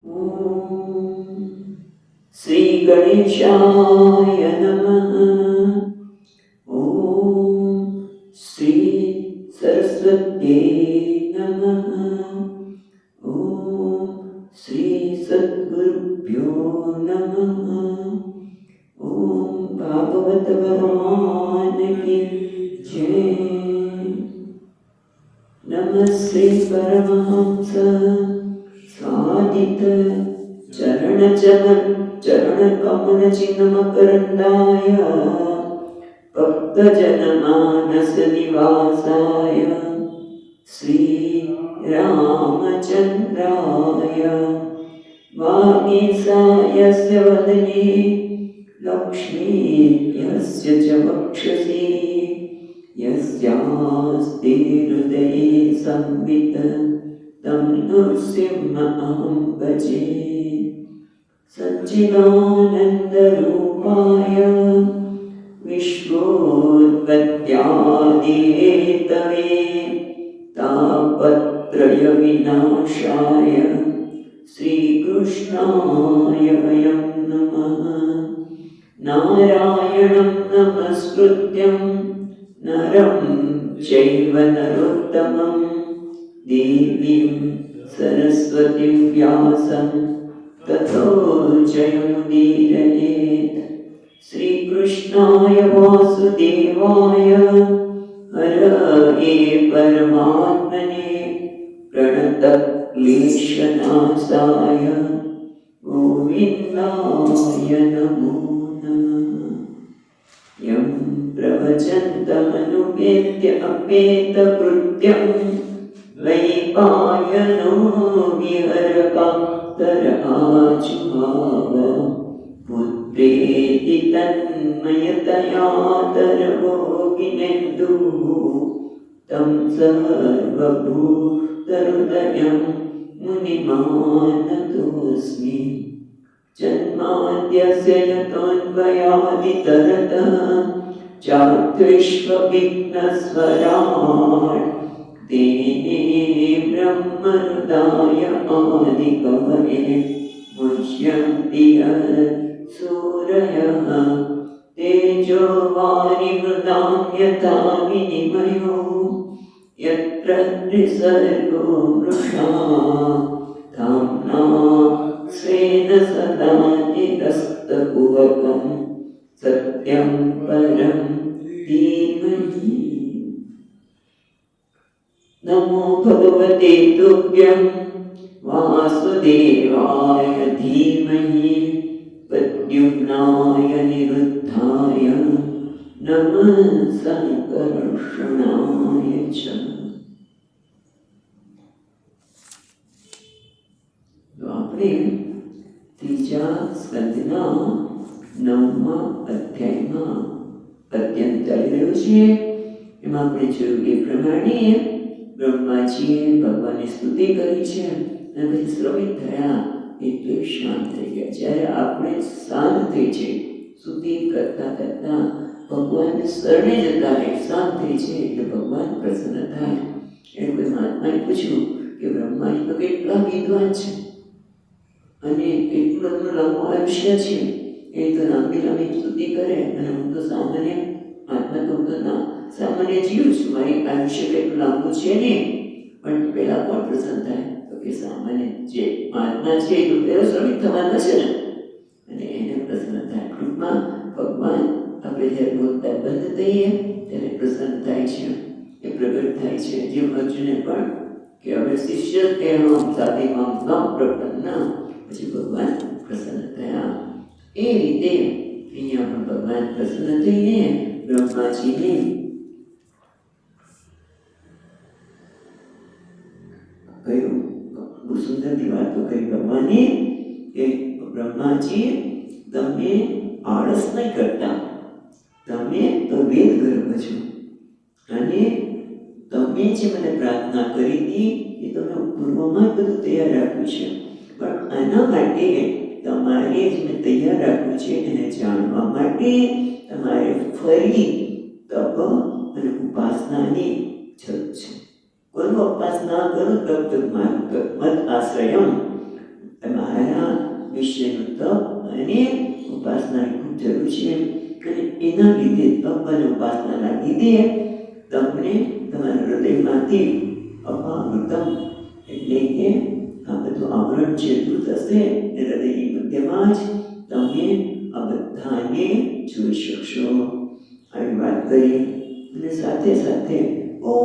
ઓમ શ્રી ગણેશાય નમઃ. ઓમ શ્રી સરસ્વત્યે નમઃ. ઓમ શ્રી સદ્ગુરુભ્યો નમઃ. ઓમ ભાગવત ભગવાન કી જય. નમઃ શ્રી પરમહંસ स्वादित चरण कमल चिन्मकरन्दाय भक्तजन मानस निवासाय श्री रामचन्द्राय वागीसायस्य वदने लक्ष्मीर्यस्य च वक्षसि यस्यास्ति हृदये संवित् तं नृसिंहमहं भजे. सच्चिदानन्दरूपाय विश्वोत्पत्त्यादिहेतवे तापत्रयविनाशाय श्रीकृष्णाय वयं नमः. नारायणं नमस्कृत्यं नरं चैव नरोत्तमं देवीं सरस्वतीं व्यासं ततो जयमुदीरयेत्. श्रीकृष्णाय वासुदेवाय हरये परमात्मने प्रणतक्लेशनाशाय गोविन्दाय नमो नमः. यं प्रवचन्तमनुपेत्य अपेतकृत्यं वैपायनो विहरकान्तराजुहाव पुत्रेति तन्मयतया तरवोगिनेन्दुः तं सर्वभूतहृदयं मुनिमानतोऽस्मि. जन्माद्यस्य यतोऽन्वयादितरतः चात्विश्वविघ्नस्वराट् तेने ब्रह्महृदाय आदिकवये मुह्यन्ति सूरयः तेजो वारिमृदां यथा विनिमयो यत्र त्रिसर्गो मृषा धाम्ना स्वेन सदा निरस्तकुहकं सत्यं परं धीमहि. नमो भगवते तुभ्यं वासुदेवाय धीमहि प्रद्युम्नाय निरुद्धाय नमः संकर्षणाय च. तो આપણે ત્રીજા સ્કંદના 9મા અધ્યાયમાં અધ્યયન ચાલી રહ્યું છે. એમાં આપણે જોયું એ પ્રમાણે બ્રહ્માજીએ ભગવાનની સ્તુતિ કરી છે અને પછી શ્રમિત થયા એટલે શાંત થઈ ગયા. જ્યારે આપણે શાંત થઈ છે સ્તુતિ કરતા કરતા ભગવાનને શરણે જતા રહે, શાંત થઈ છે એટલે ભગવાન પ્રસન્ન થાય. એટલે કોઈ મહાત્માએ પૂછ્યું કે બ્રહ્માજી તો કેટલા વિદ્વાન છે અને કેટલું એમનું લાંબુ આયુષ્ય છે, એ તો લાંબી લાંબી સ્તુતિ કરે અને હું તો સામાન્ય આત્મા તો ના સામાન્ય જીવ છું, મારી આયુષ્ય કેટલું લાંબુ છે ને, પણ પહેલા કોણ પ્રસન્ન થાય? તો કે સામાન્ય જે આત્મા છે એ તો પહેલો શ્રમિક થવાના છે ને, અને એને પ્રસન્ન થાય. ટૂંકમાં ભગવાન આપણે જ્યારે બોલતા બંધ થઈએ ત્યારે પ્રસન્ન થાય છે, એ પ્રગટ થાય છે. જેમ અર્જુને પણ કે હવે શિષ્ય તે સાધીમાં ન પ્રપન્ન, પછી ભગવાન પ્રસન્ન થયા. એ રીતે અહીંયા પણ ભગવાન પ્રસન્ન થઈને બ્રહ્માજીને કહ્યું, બહુ સુંદરની વાતો કરી ભગવાને કે બ્રહ્માજી તમે આળસ નહીં કરતા, તમે તો વેદ ગર્ભ છો અને તમે જે મને પ્રાર્થના કરી હતી એ તમે પૂર્વમાં બધું તૈયાર રાખ્યું છે, પણ આના માટે તમારે જ મેં તૈયાર રાખ્યું છે એને જાણવા માટે તમારે ફરી તપ અને ઉપાસનાની જરૂર છે. કોઈનું ઉપાસના કરું તબ તક મારું મત આશ્રયમ. મહારાજ વિષયનું તપ અને ઉપાસનાની ખૂબ જરૂર છે. અને એના લીધે તપ અને ઉપાસનાના લીધે તમને તમારા હૃદયમાંથી અપામૃતમ એટલે કે આ બધું આવરણ છે દૂર થશે. હૃદયની મધ્યમાં જ તમે આ બધાને જોઈ શકશો. આવી વાત કરી અને સાથે સાથે બહુ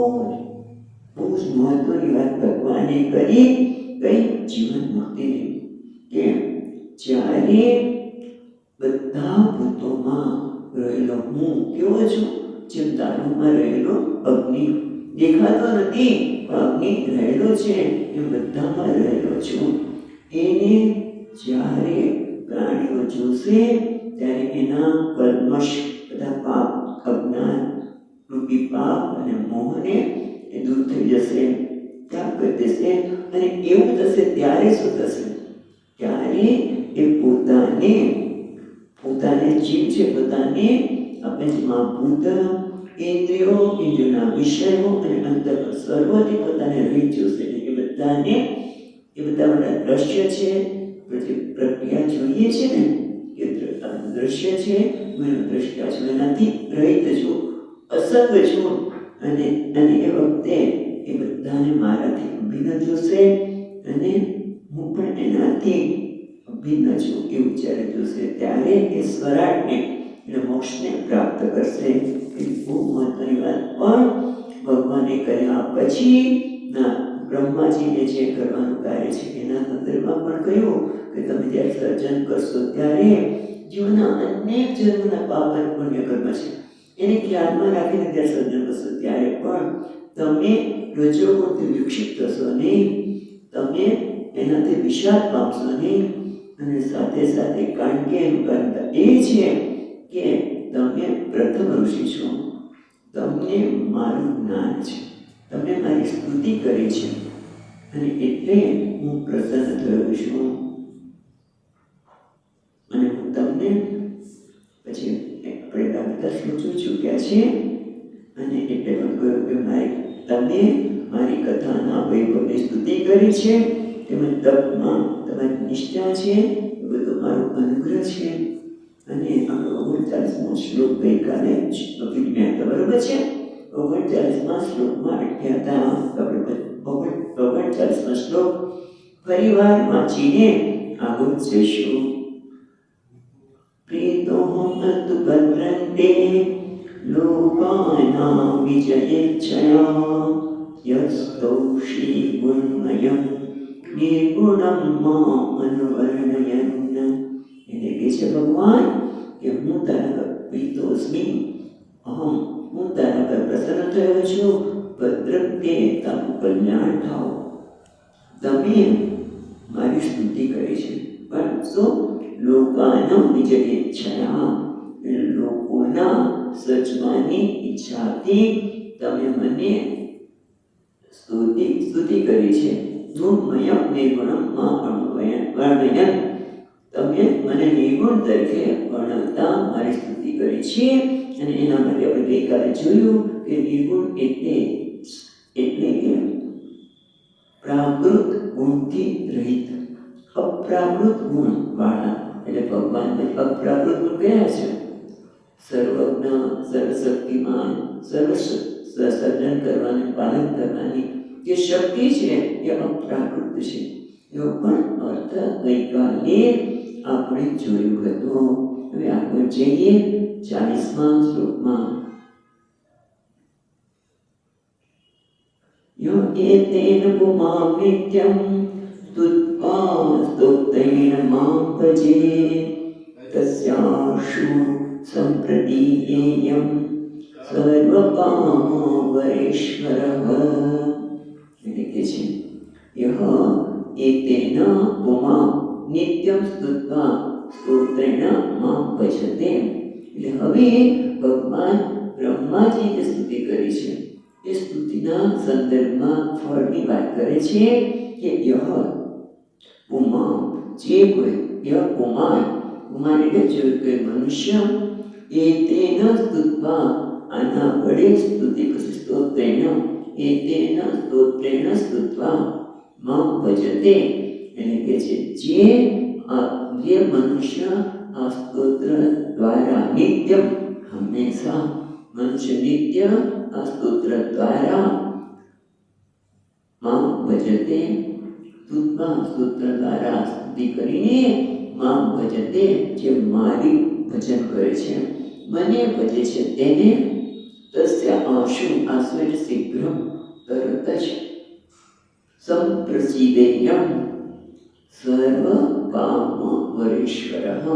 જ મહત્વની વાત ભગવાને કરી કઈ જીવન મુક્તિની કે જ્યારે બધા ભૂતોમાં રહેલો હું કેવો છું? જેમ દારૂમાં રહેલો અગ્નિ દેખાતો નથી પણ અગ્નિ રહેલો છે એમ બધામાં રહેલો છું. એને જ્યારે પ્રાણીઓ જોશે ત્યારે એના કલ્મશ બધા પાપ અજ્ઞાન રૂપી પાપ અને મોહને એ દૂર થઈ જશે, ત્યાગ કરી દેશે. અને એવું થશે ત્યારે શું થશે? ત્યારે એ પોતાને જીવ છે પોતાને પંચમા ભૂત ઇન્દ્રિયોના વિષયો અને અંતર સર્વથી પોતાને રીત જોશે. એ બધા દ્રશ્ય છે, પ્રક્રિયા જોઈએ છે ને એ દ્રશ્ય છે, દ્રષ્ટા છું, એનાથી રહિત છું, અસંગ છું. અને એ વખતે એ બધાને મારાથી અભિન્ન જોશે અને હું પણ એનાથી અભિન્ન છું એવું જ્યારે જોશે ત્યારે એ સ્વરાટને એટલે મોક્ષને પ્રાપ્ત કરશે. એ બહુ મહત્વની વાત પણ ભગવાને કર્યા પછી ના બ્રહ્માજીને જે કરવાનું કાર્ય છે એના સંદર્ભમાં પણ કહ્યું કે તમે જ્યારે સર્જન કરશો ત્યારે જીવનના અનેક જન્મના પાપ અને પુણ્ય કર્મ છે એને ખ્યાલમાં રાખીને જ્યારે સર્જન કરશો ત્યારે પણ તમે રજોગુણથી વિક્ષિપ્ત થશો નહીં, તમે એનાથી વિષાદ પામશો નહીં. અને સાથે સાથે કારણ કે એનું કારણ એ છે કે તમે પ્રથમ ઋષિ છો, તમને મારું જ્ઞાન છે, તમે મારી સ્તુતિ કરી છે અને એટલે હું પ્રસન્ન થયો છું. અને હું તમને પછી આપણે બધા શ્લોકો ચૂક્યા છે અને એટલે પણ કહ્યું કે તમે મારી કથાના વૈભવની સ્તુતિ કરી છે, તેમજ તપમાં તમારી નિષ્ઠા છે, એ બધો મારો અનુગ્રહ છે. અને આપણો 39મો શ્લોક ગઈકાલે વિજ્ઞાન બરોબર છે. 39મા શ્લોકમાં અઠ્યાતા આપણે 39મા શ્લોક ફરીવાર વાંચીને આગળ જઈશું. પ્રીતોહમ તુ ભદ્રંતે લોકાનાં વિજયેચ્છયા યસ્તૌષી ગુણમયં નિર્ગુણમ મા અનુવર્ણયન. એટલે કે છે ભગવાન કે હું તારા પ્રીતોસ્મી, હું તારા પર પ્રસન્ન થયો છું. ભદ્રંતે તારું કલ્યાણ થાવ. તમે મારી સ્તુતિ કરી છે પણ શું? લોકાનાં વિજયેચ્છયા, લોકોના સજવાની ઈચ્છાથી તમે મને સ્તુતિ કરી છે. ગુણમય નિર્ગુણમ મા વર્ણયન, તમે મને નિર્ગુણ તરીકે વર્ણવતા મારી સ્તુતિ કરી છે. અને એના માટે આપણે ગઈકાલે જોયું કે નિર્ગુણ એટલે કે પ્રાકૃત ગુણથી રહિત, અપ્રાકૃત ગુણ વાળા. એટલે ભગવાનને અપ્રાકૃત ગુણ કયા છે? સર્વજ્ઞ, સર્વશક્તિમાન, સર્જન કરવાની, પાલન કરવાની જે શક્તિ છે એ અપ્રાકૃત છે. એવો પણ અર્થ ગઈકાલે આપણે જોયું હતું. હવે આગળ જઈએ 40મા શ્લોકમાં. યો એતેન પુમાં નિત્યં સ્તુત્વા સ્તુત્તેન માં ભજે તસ્યાશુ સંપ્રતિયેયં સર્વકામવરેશ્વરઃ. એટલે કે છે યહ એતેન પુમાં નિત્યં સ્તુત્વા સ્તોત્રેણ માં ભજતે. એટલે હવે ભગવાન બ્રહ્માજી જે સ્તુતિ કરી છે એ સ્તુતિના સંદર્ભમાં ફળની વાત કરે છે કે યહ પુમાં, જે કોઈ યહ પુમાન એટલે જે કોઈ મનુષ્ય એતેન સ્તુત્વા, આના વડે સ્તુતિ પછી સ્તોત્રેણ, એતેન સ્તોત્રેણ સ્તુત્વા માં ભજતે. એટલે કે છે જે ये मनुष्य स्तोत्र द्वारा नित्यम हमेशा मनुष्य नित्य स्तोत्र द्वारा मां भजते स्तोत्र द्वारा स्तुति करीने मां भजते जे मारी भजन करे छे मने भजे छे तेने तस्य आशु आशु એટલે शीघ्र તરત જ संप्रसीदेयं सर्वकामवरेश्वरः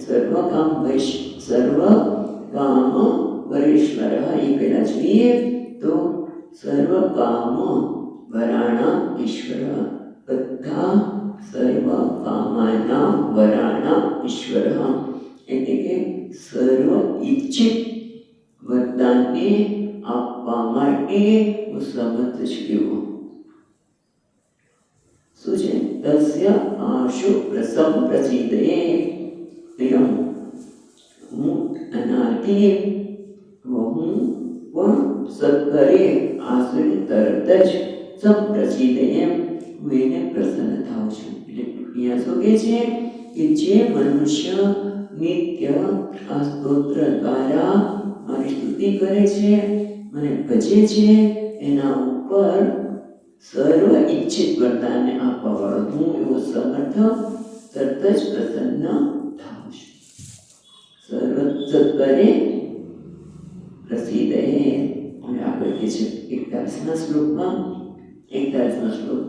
सर्वकामवरेश्वरः ये પહેલા જોઈએ તો સર્વકામ વરાણા ઈશ્વર બધા સર્વકામાના વરાણા ઈશ્વર એટલે કે સર્વ ઈચ્છિત વરદાનને આપવા માટે હું સમર્થ છું. શું છે? તસ્ય આશુ સંપ્રસિદ્ધયે એમ હું અનાદિ હું પણ સત્કરે આશ્રય તરત જ સંપ્રસિદ્ધયે હું એને પ્રસન્ન થાઉં છું. એટલે અહીંયા શું કહે છે કે જે મનુષ્ય નિત્ય આ સ્તોત્ર દ્વારા મારી સ્તુતિ કરે છે મને ભજે છે એના ઉપર સર્વ ઈચ્છિત વરદાનને આપવા વાળો હું એવો સમર્થ તરત જ પ્રસન્ન થાઉં છું. સર્વ સત્કરે પ્રસિદ્ધે અને આગળ કહે છે 41મા શ્લોકમાં 41મા શ્લોક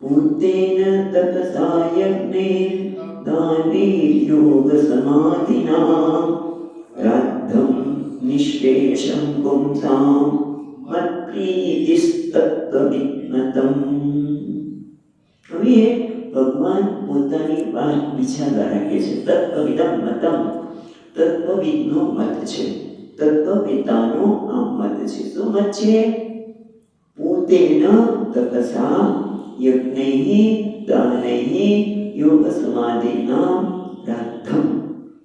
પૂતેન તપસા યજ્ઞે દાને યોગ સમાધિના રાધ્ધમ નિશ્રેષમ પુંસામ મત્પ્રીતિસ્તત્વવિજ્ઞતમ. હવે ભગવાન પોતાની વાત બીજા દ્વારા કહે છે. તત્વવિદમ મતમ તત્વવિદનો મત છે, તત્વવેતાનો આ મત છે. શું મત છે? પૂતેન તપસા યજ્ઞૈ દાનૈ યોગ સમાધિના રાધ્ધમ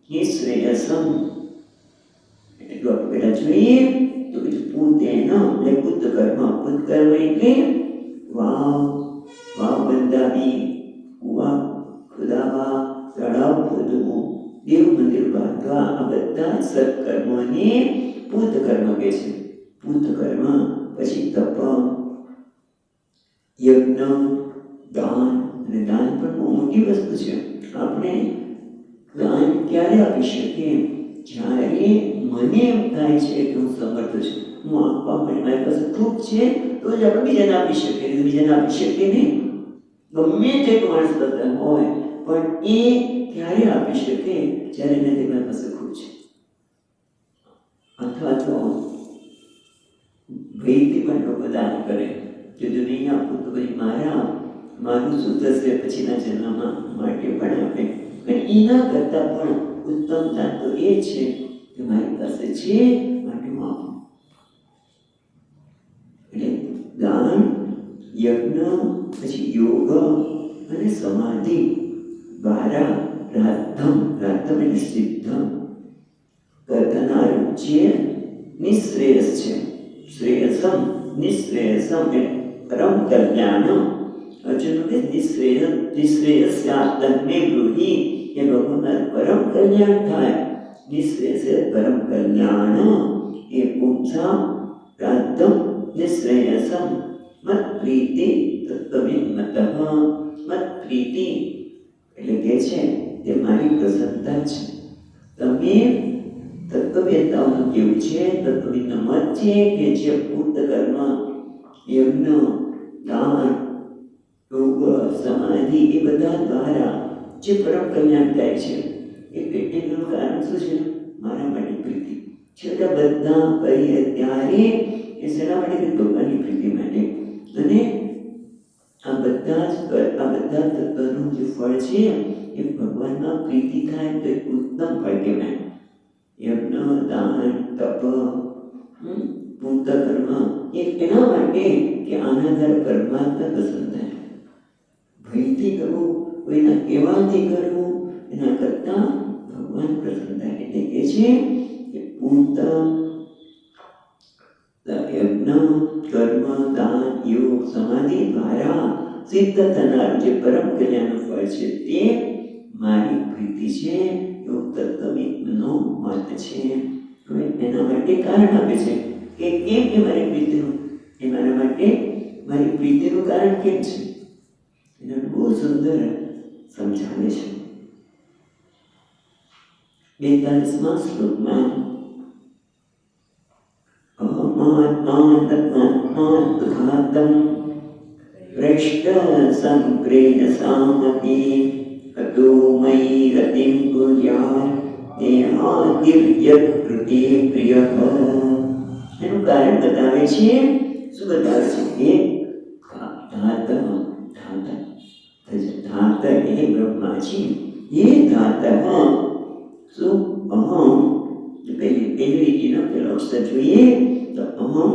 નિશ્રેયસમ. એટલું આપણે પહેલા જોઈએ તો કે પૂતેન એટલે પૂતકર્મ. પૂતકર્મ એટલે વાવ બંધાવી, કુવા ખોદાવા, તળાવ ખોદવું, દેવ મંદિર બાંધવા, આ બધા સત્કર્મોને પૂતકર્મ કહે છે. પૂતકર્મ પછી તપ, યજ્ઞ, દાન. અને દાન પણ બહુ મોટી વસ્તુ છે. આપણે દાન ક્યારે આપી શકીએ? જ્યારે મને એમ થાય છે કે હું સમર્થ છું, હું આપવા માટે મારી પાસે ખૂબ છે તો જ આપણે બીજાને આપી શકીએ. બીજાને આપી શકીએ નહીં. ગમે તે માણસ બધા હોય પણ એ ક્યારે આપી શકે? જ્યારે નથી મારી પાસે ખૂબ છે. અથવા તો ભયથી પણ લોકો દાન કરે કે જો નહીં આપું તો પછી મારું શું થશે પછીના જન્મમાં માટે પણ આપે. પણ એના કરતાં પણ ઉત્તમતા તો એ છે કે મારી પાસે છે માટે હું આપું. એટલે દાન, યજ્ઞ, પછી યોગ અને સમાધિ દ્વારા રાધ્ધમ એટલે સિદ્ધ કરનારું જે નિશ્રેયસ છે. શ્રેયસમ નિશ્રેયસમ એટલે પરમ કલ્યાણ. અર્જુન નિશ્રેયસ્યા તન્મે બ્રૂહિ એ ભગવાન પરમ કલ્યાણ થાય. નિશ્રેયસ પરમ કલ્યાણ એ પુંસામ રાધ્ધમ નિશ્રેયસમ મત પ્રીતિ તત્વવિન્મતઃ. મત પ્રીતિ એટલે કે છે તે મારી પ્રસન્નતા છે. તમે તત્વવેતાઓનું કેવું છે, તત્વવિદનો મત છે કે જે પૂતકર્મ, યજ્ઞ, દાન, યોગ, સમાધિ એ બધા દ્વારા જે પરમ કલ્યાણ થાય છે એ પેટેનું કારણ શું છે? મારા માટે પ્રીતિ. છતાં બધા કરીએ ત્યારે એ શેના માટે? ભગવાનની પ્રીતિ માટે. અને આ બધા તત્વનું જે ફળ છે એ ભગવાનમાં પ્રીતિ થાય તો એક ઉત્તમ ફળ કહેવાય. યજ્ઞ, દાન, તપ, પૂતકર્મ એ એના માટે કે આના દ્વારા પરમાત્મા પ્રસન્ન થાય. ભયથી કરવું, કોઈના કહેવાથી કરવું, એના કરતાં ભગવાન પ્રસન્ન થાય. એટલે કે છે કે પૂત, યજ્ઞ, કર્મ, દાન, યોગ, સમાધિ દ્વારા સિદ્ધ થનારું જે પરમ કલ્યાણનું ફળ છે તે મારી પ્રીતિ છે, એવું તત્વવિદનો મત છે. હવે એના માટે કારણ આપે છે કે કેમ કે મારી પ્રીતિનું, એ મારા માટે મારી પ્રીતિનું કારણ કેમ છે, એને બહુ સુંદર સમજાવે છે. 42મા શ્લોકમાં અહમાત્માનત્માત્માત્ઘાતં ભ્રષ્ટ સંપ્રેયસામપી અતો મયી રતિં કુર્યાત્ દેહાદિર્યત્કૃતે પ્રિયઃ. એનું કારણ બતાવે છે. શું બતાવે છે કે ધાત એ બ્રહ્મા છે. એ ધાત શું અહમ, પહેલી લીટીનો પેલો અક્ષર જોઈએ તો અહમ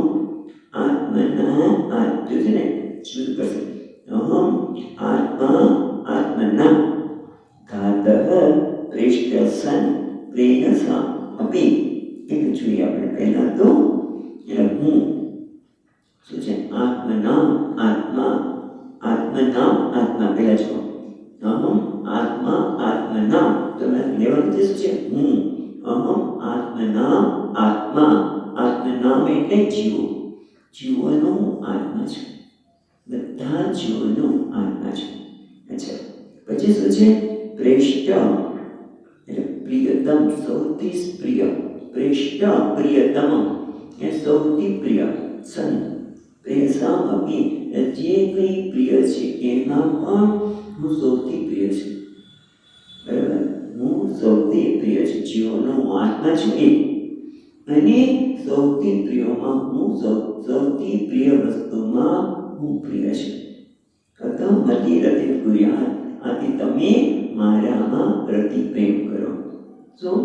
આત્મના જો છે ને શું કરશે, અહમ આત્મા આત્મના ધાત પ્રેષ્ઠ સન પ્રેયસા અપી. એટલે જોઈએ આપણે પહેલા તો એટલે હું શું છે, આત્મનામ આત્મા, આત્મનામ આત્મા. પહેલા જો અહમ આત્મા આત્મનામ, તો લેવાનું શું છે, હું. અહમ આત્મનામ આત્મા, આત્મનામ એટલે જીવો, જીવોનો આત્મા છે, બધા જીવોનો આત્મા છે. અચ્છા, પછી શું છે, પ્રેષ્ઠ એટલે પ્રિયતમ, સૌથી પ્રિય. પ્રેષ્ઠ પ્રિયતમ એ સૌથી પ્રિય. સન પ્રેયસામ અપી, જે કંઈ પ્રિય છે એમાં પણ હું સૌથી પ્રિય છું. બરાબર, હું સૌથી પ્રિય છું, જીવોનો આત્મા છું એ. અને સૌથી પ્રિયમાં હું સૌથી પ્રિય વસ્તુમાં હું પ્રિય છું. કથમ મતિ રતિ કુર્યાત્, આથી તમે મારામાં રતિ પ્રેમ કરો. શું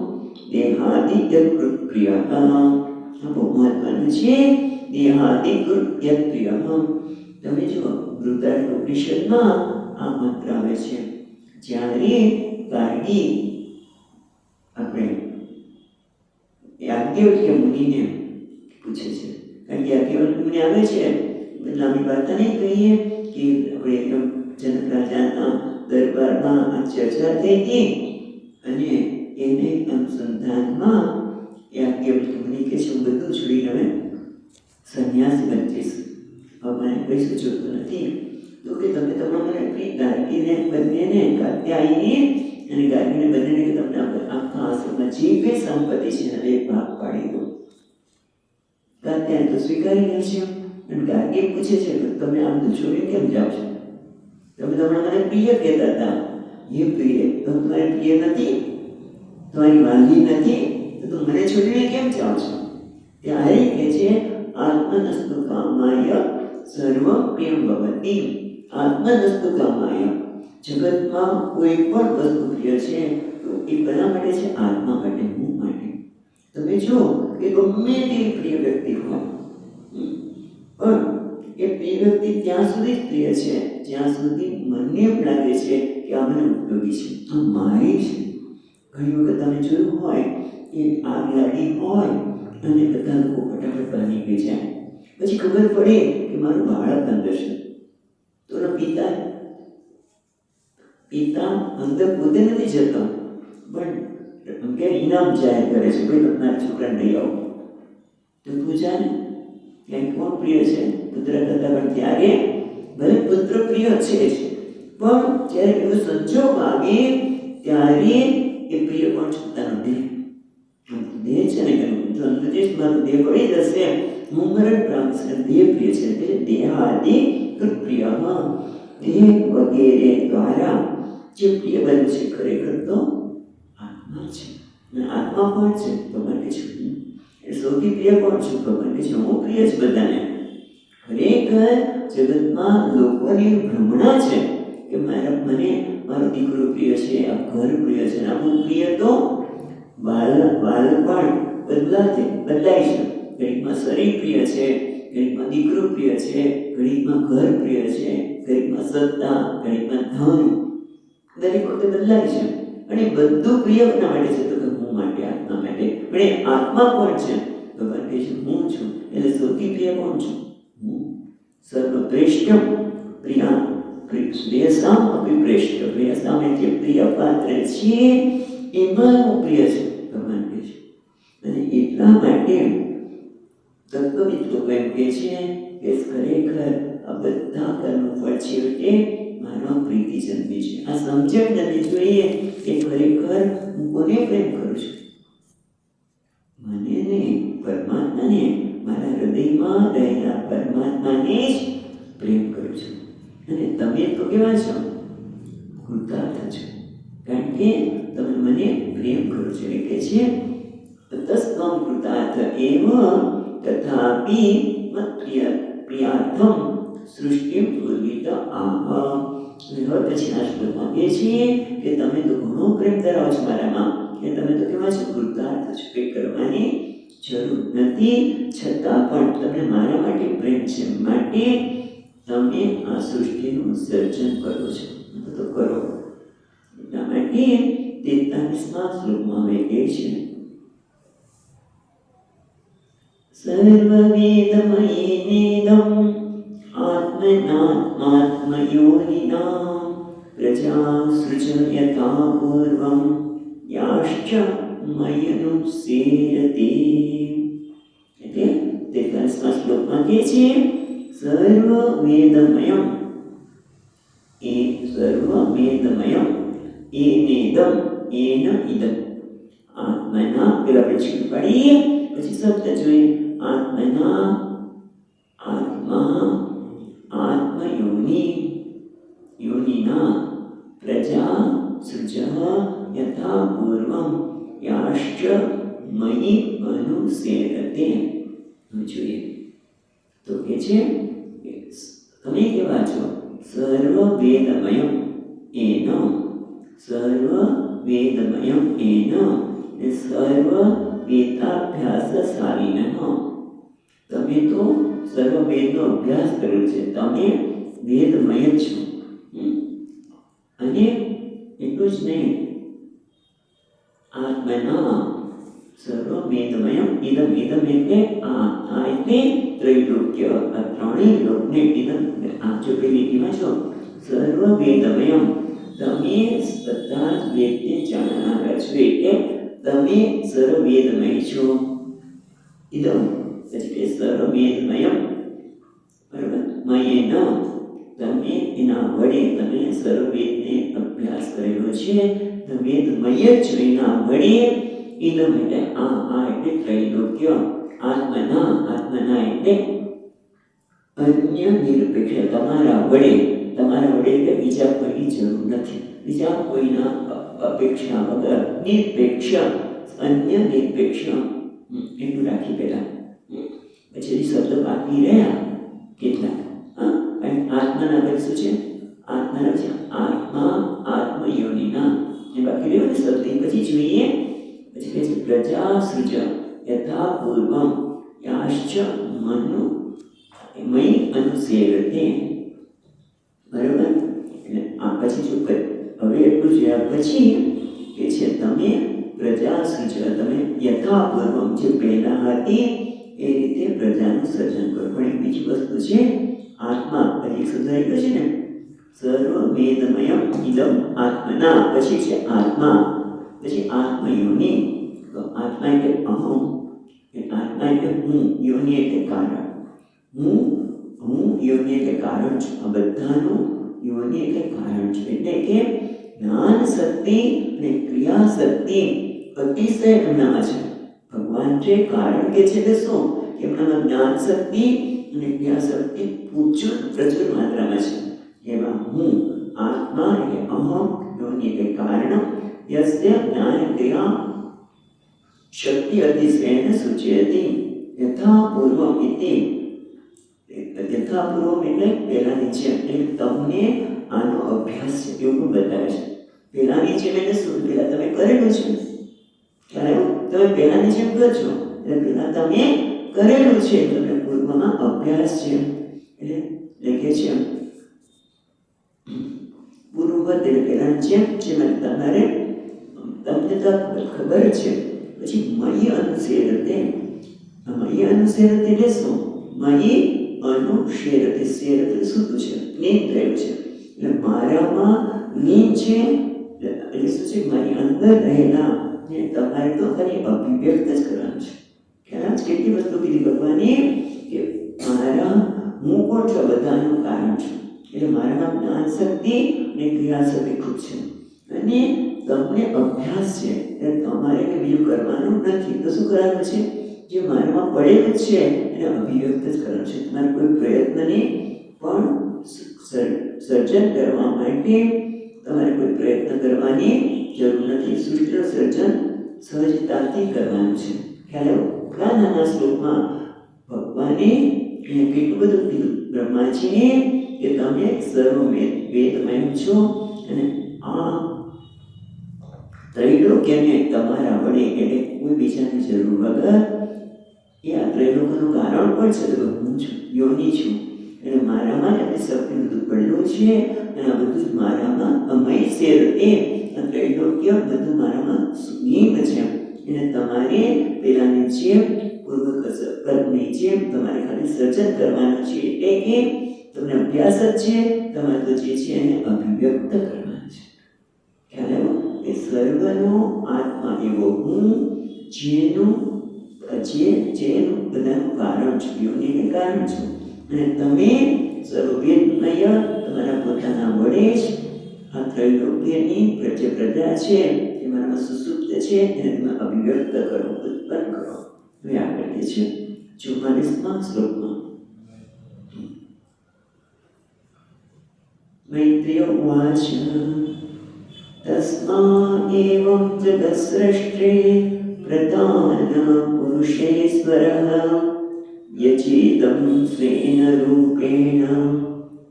દેહાદિયકૃત પ્રિય, આ બહુ મહત્વનું છે. દેહાદિકૃત પ્રિય. તમે જુઓ બૃહદારણ્યક ઉપનિષદમાં આ મંત્ર આવે છે. જ્યારે ગાર્ગી આપણે યાજ્ઞવલ્ક્ય મુનિને પૂછે છે, કારણ કે યાજ્ઞવલ્ક્ય મુનિ આવે છે, લાંબી વાર્તા નહીં કહીએ કે આપણે જનક રાજાના દરબારમાં આ ચર્ચા થઈ હતી અને એને અનુસંધાનમાં યાજ્ઞવલ્ક્ય મુનિ કહે છે, હું બધું છોડીને હવે સંન્યાસી બની જઈશ, હવે મને કંઈ સૂચવતું નથી. તો કે તમે મને ગાર્ગીને બંનેને, કાત્યાયની અને ગાર્ગીને બંનેને કે તમને આખા આશ્રમમાં જે કંઈ સંપત્તિ છે એને એક ભાગ પાડી દો. કાત્યાયન તો સ્વીકારી લે છે અને ગાર્ગી પૂછે છે કે તમે આમ તો છોડીને કેમ જાઓ છો, તમે મને પ્રિય કહેતા હતા, એ પ્રિય તો તમારે પ્રિય નથી, તમારી વાલી નથી, તો તું મને છોડીને કેમ જાઓ છો. ત્યારે કહે છે આત્મનસ્તુ કામાય સર્વ પ્રિયમ ભવતી. આત્મનસ્તુ કામાય, જગતમાં કોઈ પણ વસ્તુ પ્રિય છે તો એ કોના માટે છે, આત્મા માટે, હું માટે. તમે જો કે ગમે તે પ્રિય વ્યક્તિ હોય પણ એ પ્રિય વ્યક્તિ ત્યાં સુધી જ પ્રિય છે જ્યાં સુધી મને એમ લાગે છે કે આ મને ઉપયોગી છે, આ મારી છે. ઘણી વખત તમે જોયું હોય કે આગ લાગી હોય અને બધા લોકો ફટાફટ બહાર નીકળી જાય, પછી ખબર પડે કે મારું બાળક અંદર છે, તો પિતા અંદર પોતે નથી જતો પણ કે ઇનામ જાહેર કરે છે, ભાઈ તમારા છોકરાને લઈ આવો. તો પૂછા ને ક્યાંય કોણ પ્રિય છે, પુત્ર કરતા, પણ ત્યારે ભલે પુત્ર પ્રિય છે જ, પણ જ્યારે એવો સંજોગ આવે ત્યારે એ પ્રિય પણ છૂટતા નથી. દેહ છે ને, જો અંતર્દેશમાં દેહ પડી જશે, હું મરણ પામશે, દેહ પ્રિય છે એટલે દેહાદિ પ્રિય. દેહ વગેરે દ્વારા જે પ્રિય બને છે ખરેખર તો આત્મા છે. અને આત્મા કોણ છે, ભગવાન કે છે એ સૌથી પ્રિય કોણ છે, ભગવાન કે છે હું પ્રિય જ બધાને. ખરેખર જગતમાં લોકોની ભ્રમણા છે કે મને મારો દીકરો પ્રિય છે, આ ઘર પ્રિય છે, આપણું પ્રિય તો બાળપણ બદલાય છે. ઘડીકમાં શરીર પ્રિય છે, ઘડીકમાં દીકરો પ્રિય છે, ઘડીકમાં ઘર પ્રિય છે, ઘડીકમાં સત્તા, ઘડીકમાં ધન, દરેક વખતે બદલાય છે. અને બધું પ્રિય કોના માટે છે, તો કે હું માટે, આત્મા માટે. પણ એ આત્મા કોણ છે, ભગવાન કહે છે હું છું. એટલે સૌથી પ્રિય કોણ છું, હું. સર્વશ્રેષ્ઠ પ્રિયસામ અભિપ્રેષ્ટ, પ્રિયસામ એટલે પ્રિય પાત્ર છે એમાં હું પ્રિય છું, ભગવાન કહે છે. અને એટલા માટે તત્વવિદ લોકો એમ કહે છે કે ખરેખર આ બધા કર્મ ફળ છેવટે મારા પ્રીતિ જન્મી છે. આ સમજણ નથી જોઈએ કે ખરેખર હું કોને પ્રેમ કરું છું, મને નહીં, પરમાત્માને, મારા હૃદયમાં રહેલા પરમાત્માને જ પ્રેમ કરું છું. અને તમે તો કેવા છો? કૃતાર્થ છો, કારણ કે તમે મને પ્રેમ કરો છો. એટલે કે છે તસ્ત્વં કૃતાર્થ એવ તથાપિ પ્રિયાર્થમ સૃષ્ટિ પૂર્વિત આહ. હવે પછી આ શ્લોકમાં કહે છે કે તમે તો ઘણો પ્રેમ ધરાવો છો મારામાં, કે તમે તો કેવા છો? કૃતાર્થ છો, કંઈ કરવાની જરૂર નથી, છતાં પણ તમને મારા માટે પ્રેમ છે, માટે તમે આ સૃષ્ટિનું સર્જન કરો છો, તો કરો. એટલા માટે 43મા શ્લોકમાં હવે કહે છે સર્વવેદમયેનેદં આત્મનાત્માત્મયોનિના પ્રજા સૃજયતા પૂર્વં યાશ્ચ મયનુસેરતે. એટલે 43મા શ્લોકમાં કહે છે સર્વવેદમયમ એનેદમ એન ઇદમ આત્મના. પેલા પછી પડીએ પછી શબ્દ જોઈએ. આત્મના, આત્મા, આત્મયોનિ, યોનિના પ્રજા સૃજ યથા પૂર્વમ યાશ્ચ મયિ અનુસેરતે. જોઈએ તો કે છે તમે કેવા છો? સર્વવેદમયમ એન, સર્વવેદમયમ એન, સર્વ વેદાભ્યાસશાલિનઃ. તમે તો સર્વ વેદનો અભ્યાસ કર્યો છે, તમે વેદમય જ છો. અને એટલું જ નહીં, આત્મના સર્વ વેદમયમ ઇદમ, ઇદમ એટલે આ એટલે ત્રૈલોક્ય, આ ત્રણેય લોકને ઇદમ. આ જો પેલી લીટીમાં છો સર્વ વેદમયમ, તમે બધા જ વેદને જાણનારા છો, એટલે તમે સર્વવેદમય છો. ઇદમ એટલે સર્વવેદમયમ, બરાબર, મયેન તમે એના વડે તમે સર્વવેદને અભ્યાસ કરેલો છે, વેદમય જ છો એના વડે. ઇદમ એટલે આ એટલે ત્રૈલોક્ય. આત્મના, આત્મના એટલે અન્ય નિરપેક્ષ, તમારા વડે, તમારા વડે એટલે બીજા કોઈની જરૂર નથી, બીજા કોઈના અપેક્ષા વગર, નિરપેક્ષ, અન્ય નિરપેક્ષ. એટલું રાખી પહેલા, પછી શબ્દ બાકી રહ્યા કેટલાક. અને આત્માના પછી શું છે? આત્માના છે આત્મા, આત્મયોનિના એ બાકી રહ્યો ને શબ્દ. પછી જોઈએ પછી કહે છે પ્રજા સૃજ યથા પૂર્વમ યાશ્ચ મનુ મયિ અનુસેરતે. બરાબર, એટલે આ પછી જો હવે એટલું જોયા પછી કે છે તમે પ્રજા સૃજ, તમે યથા પૂર્વમ જે પહેલા હતી એ રીતે પ્રજાનું સર્જન કરો. પણ એક બીજી વસ્તુ છે આત્મા, પછી સુધારેલું છે ને સર્વવેદમયમ ઇદમ આત્મના, પછી છે આત્મા, પછી આત્મયોનિ. તો આત્મા એટલે અહમ, આત્મા એટલે હું, યોનિ એટલે કારણ. હું યોનિ એટલે કારણ છું, આ બધાનું યોનિ એટલે કારણ છું. એટલે કે જ્ઞાન શક્તિ અને ક્રિયા શક્તિ અતિશય એમનામાં છે. ભગવાન છે કારણ કે છે તે શું? કે એમનામાં જ્ઞાન શક્તિ અને ક્રિયા શક્તિ પ્રચુર માત્રામાં છે. એમાં હું આત્મા એટલે અહમ, યોનિ એટલે કારણ, યસ્ય જ્ઞાન ક્રિયા શક્તિ અતિશયેન સૂચયતિ યથા પૂર્વમ ઇતિ. યથા પૂર્વમ એટલે પહેલાની જેમ. એટલે તમને આનો અભ્યાસ છે એવું બતાવે છે. પહેલાની જેમ એટલે શું? પહેલા તમે કરેલું છે, ખ્યાલ આવ્યો? તમે પહેલાની જેમ કરજો એટલે પહેલા તમે કરેલું છે, તમને પૂર્વમાં અભ્યાસ છે. એટલે લખે છે પૂર્વવત એટલે પહેલાની જેમ તમારે તમને તો ખબર છે. પછી મયી અનુસેરતે, મયી અનુસેરતે એટલે શું? મયી અનુસેરતે, શેરતે સૂતું છે, નિયમ થયેલું છે. એટલે મારામાં ની છે એટલે શું છે, મારી અંદર રહેલા ને તમારે તો ખાલી અભિવ્યક્ત જ કરવાનું છે. ખ્યાલ જ કેટલી વસ્તુ કીધી ભગવાને કે મારા હું કોણ છું, બધાનું કારણ છું. એટલે મારામાં જ્ઞાન શક્તિ અને ક્રિયા શક્તિ ખૂબ છે અને તમને અભ્યાસ છે એટલે તમારે કે બીજું કરવાનું નથી. તો શું કરવાનું છે, જે મારામાં પડેલું જ છે એને અભિવ્યક્ત જ કરવાનું છે. તમારે કોઈ પ્રયત્નની પણ સર્જન કરવા માટે તમારે કોઈ પ્રયત્ન કરવાની જરૂર નથી. સૃષ્ટિનું સર્જન સહજતાથી કરવાનું છે. ખ્યાલ આવ્યો? ઘણા નાના શ્લોકમાં ભગવાને કેટલું બધું કીધું બ્રહ્માજીને કે તમે સર્વવેદમય છો અને આ ત્રૈલોક્યને તમારા વડે એટલે કોઈ બીજાની જરૂર વગર એ આ ત્રૈલોક્યનું કારણ પણ છે તો હું છું, યોની છું. એટલે મારામાં જ આપણી શક્તિ બધું પડેલું છે અને આ બધું જ મારામાં અમય છે. એ ત્રૈલોક્ય બધું મારામાં સુનીમ છે. એટલે તમારે પેલાની જેમ પૂર્વકલ્પની જેમ તમારે ખાલી સર્જન કરવાનું છે. એટલે કે તમને અભ્યાસ જ છે, તમારે તો જે છે એને અભિવ્યક્ત કરવાનું છે. ખ્યાલ આવ્યો? એ સર્વનો આત્મા એવો હું જેનું બધાનું કારણ છું, યોનિને કારણ છું. અને તમે સર્વવેદમય તમારા પોતાના વડે જ આ ત્રૈલોક્યની જે પ્રજા છે એ મારામાં સુસુપ્ત છે એને તમે અભિવ્યક્ત કરો, ઉત્પન્ન કરો. હવે આગળ કહે છે 44મા શ્લોકમાં મૈત્રેય ઉવાચ તસ્મા એવં જગત્સૃષ્ટે પ્રધાન પુરુષેશ્વરઃ યચેદં સ્વેન રૂપેણ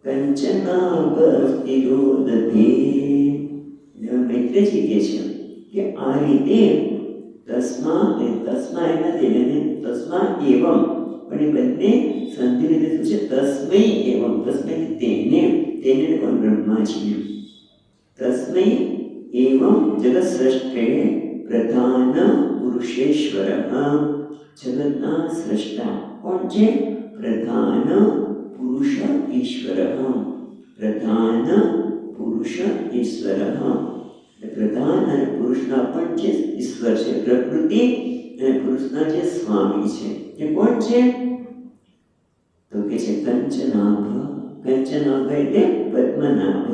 કંચનાભસ્તિરો દધે. મૈત્રેયજી કહે છે કે આ રીતે તસ્મા એના તેને તસ્મા એવં પણ એ બંને સંધિ રીતે શું છે, તસ્મૈ એવં તસ્મૈ તેને પણ બ્રહ્માજીને તસ્મૈ એવં જગત્સૃષ્ટે પ્રધાન પુરુષેશ્વરઃ. જગતના સ્રષ્ટા કોણ છે? પ્રધાન પુરુષ ઈશ્વરઃ. પ્રધાન પુરુષ ઈશ્વરઃ. પ્રધાન અને પુરુષના પણ જે ઈશ્વર છે પ્રકૃતિ અને પુરુષના જે સ્વામી છે એ કોણ છે? તો કે છે કંચનાભ. કંચનાભ એટલે પદ્મનાભ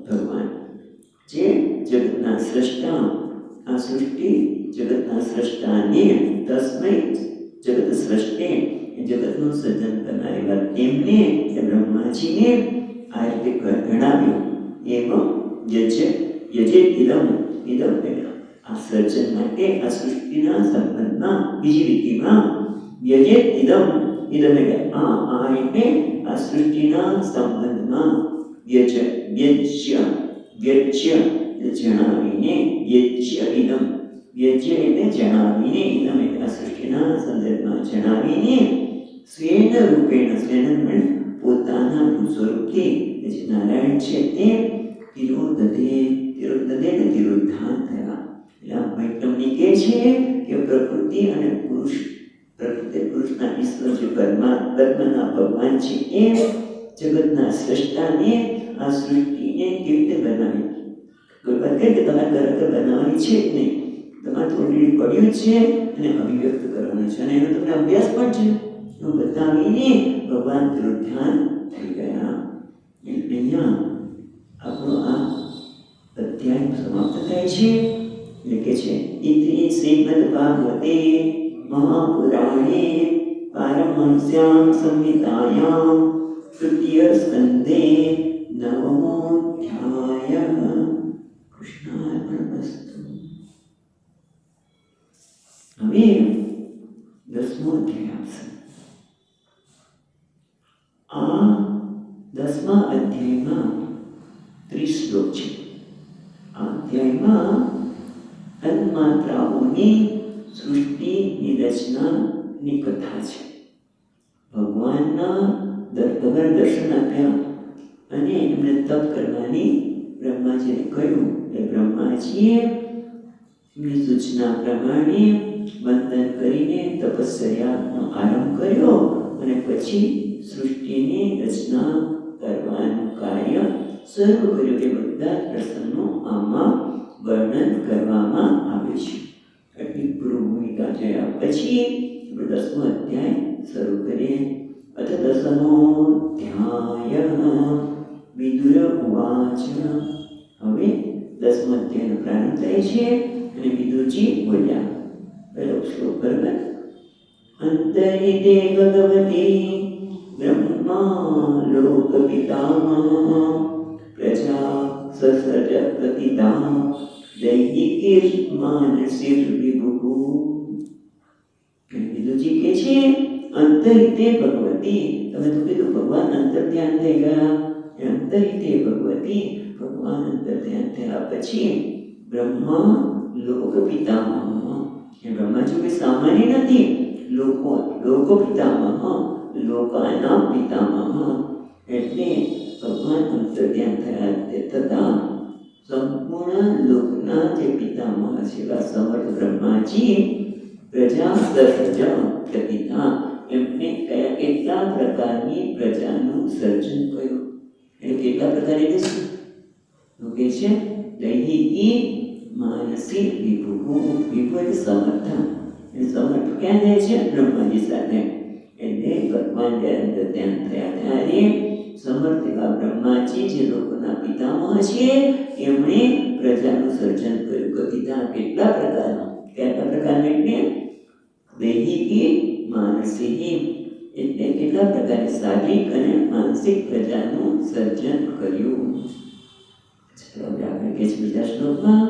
ભગવાન, જે જગતના સ્રષ્ટા, આ સૃષ્ટિ જગતના સ્રષ્ટાને તસ્મૈ જગત સૃષ્ટિ જગતનું સર્જન કરનાર એમને બ્રહ્માજીને આ રીતે ગણાવ્યું. એવં યજેત ઇદમ આ સર્જન માટે આ સૃષ્ટિના સંબંધમાં બીજી રીતિમાં યજેત ઇદમ એટલે આ એટલે આ સૃષ્ટિના સંબંધમાં વ્યજ્ય જણાવીને વ્યજ્ય ઇદમ વ્યજ્ય એટલે જણાવીને ઇદમ એટલે આ સૃષ્ટિના સંદર્ભમાં જણાવીને સ્વેન રૂપેણ સ્વેન પોતાના સ્વરૂપથી જે નારાયણ છે તે તિરોદધે તિરોધાન થયા. એટલે મૈત્રમની કહે છે કે પ્રકૃતિ અને પુરુષના ઈશ્વર જે પદ્મના ભગવાન છે એ જગતના સ્રષ્ટાને આ સૃષ્ટિને કેવી રીતે બનાવી. કોઈ વાત કે તમારે ઘર બનાવવાની છે જ નહીં, તમારે થોડી પડ્યું છે અને અભિવ્યક્ત કરવાનું છે અને એનો તમને અભ્યાસ પણ છે. એવું બતાવીને ભગવાન તિરોધાન થઈ ગયા. અહીંયા આપણો આ અધ્યાય સમાપ્ત થાય છે. એટલે કે છે ઇતિ શ્રીમદ્ ભાગવતે મહાપુરાણે પારમહંસ્યામ સંહિતાયામ તૃતીય સ્કંધે નવમોધ્યાય. કૃષ્ણાર્પણમસ્તુ. હવે 10મો અધ્યાય આવશે. આ 10મા અધ્યાયમાં 30 શ્લોક છે. આ અધ્યાયમાં તન્માત્રાઓની સૃષ્ટિની રચનાની કથા છે. ભગવાનના દર્શન આપ્યા અને એમને તપ કરવાની બ્રહ્માજીને કહ્યું. એ બ્રહ્માજીએ એમની સૂચના પ્રમાણે વંદન કરીને તપશ્ચર્યાનો આરંભ કર્યો અને પછી સૃષ્ટિની રચના કરવાનું કાર્ય શરૂ કર્યું એ બધા પ્રસંગો આમાં વર્ણન કરવામાં આવે છે. એટલી પૂર્વ ભૂમિકા જોયા પછી આપણે 10મો અધ્યાય શરૂ કરીએ. અથ 10મો અધ્યાય વિદુર ઉવાચ. હવે 10મો અધ્યાયનો પ્રારંભ થાય છે અને વિદુરજી બોલ્યા. પહેલો શ્લોક બરાબર. અંતરિતે ભગવતી બ્રહ્મા લોક પિતામહ પ્રજા સસજ પ્રતિદા દૈહિકિર માનસિર વિભુ. વિદુરજી કહે છે અંતરિતે ભગવતી, તમે તો કીધું ભગવાન અંતર ધ્યાન થઈ ગયા. અંતરિતે ભગવતી, ભગવાન અંતર ધ્યાન થયા પછી બ્રહ્મા લોક પિતામહ, એ બ્રહ્માજી કોઈ સામાન્ય નથી. લોક પિતામહ, લોકાના પિતામહ, એટલે ભગવાન અંતર ધ્યાન થયા તે થતા સંપૂર્ણ લોકના જે પિતામહ છે એવા સમર્થ બ્રહ્માજી પ્રજા સર્જ પ્રતિતા, એમને કેટલા પ્રકારની પ્રજાનું સર્જન કર્યું. એટલે કેટલા પ્રકારે તો કે છે દૈહિકી માનસિક વિભુ. વિભુ એટલે સમર્થ. એ સમર્થ ક્યાં જાય છે? બ્રહ્માજી સાથે. એટલે ભગવાન અંદર ધ્યાન થયા ત્યારે સમર્થ એવા બ્રહ્માજી જે લોકોના પિતામહ છે એમણે પ્રજાનું સર્જન કર્યું. કવિતા કેટલા પ્રકારનું, કેટલા પ્રકારનું એટલે દૈહિકી માનસિક, એટલે કેટલા પ્રકારે શારીરિક અને માનસિક પ્રજાનું સર્જન કર્યું. ચલો હવે આપણે કે છે બીજા શ્લોકમાં.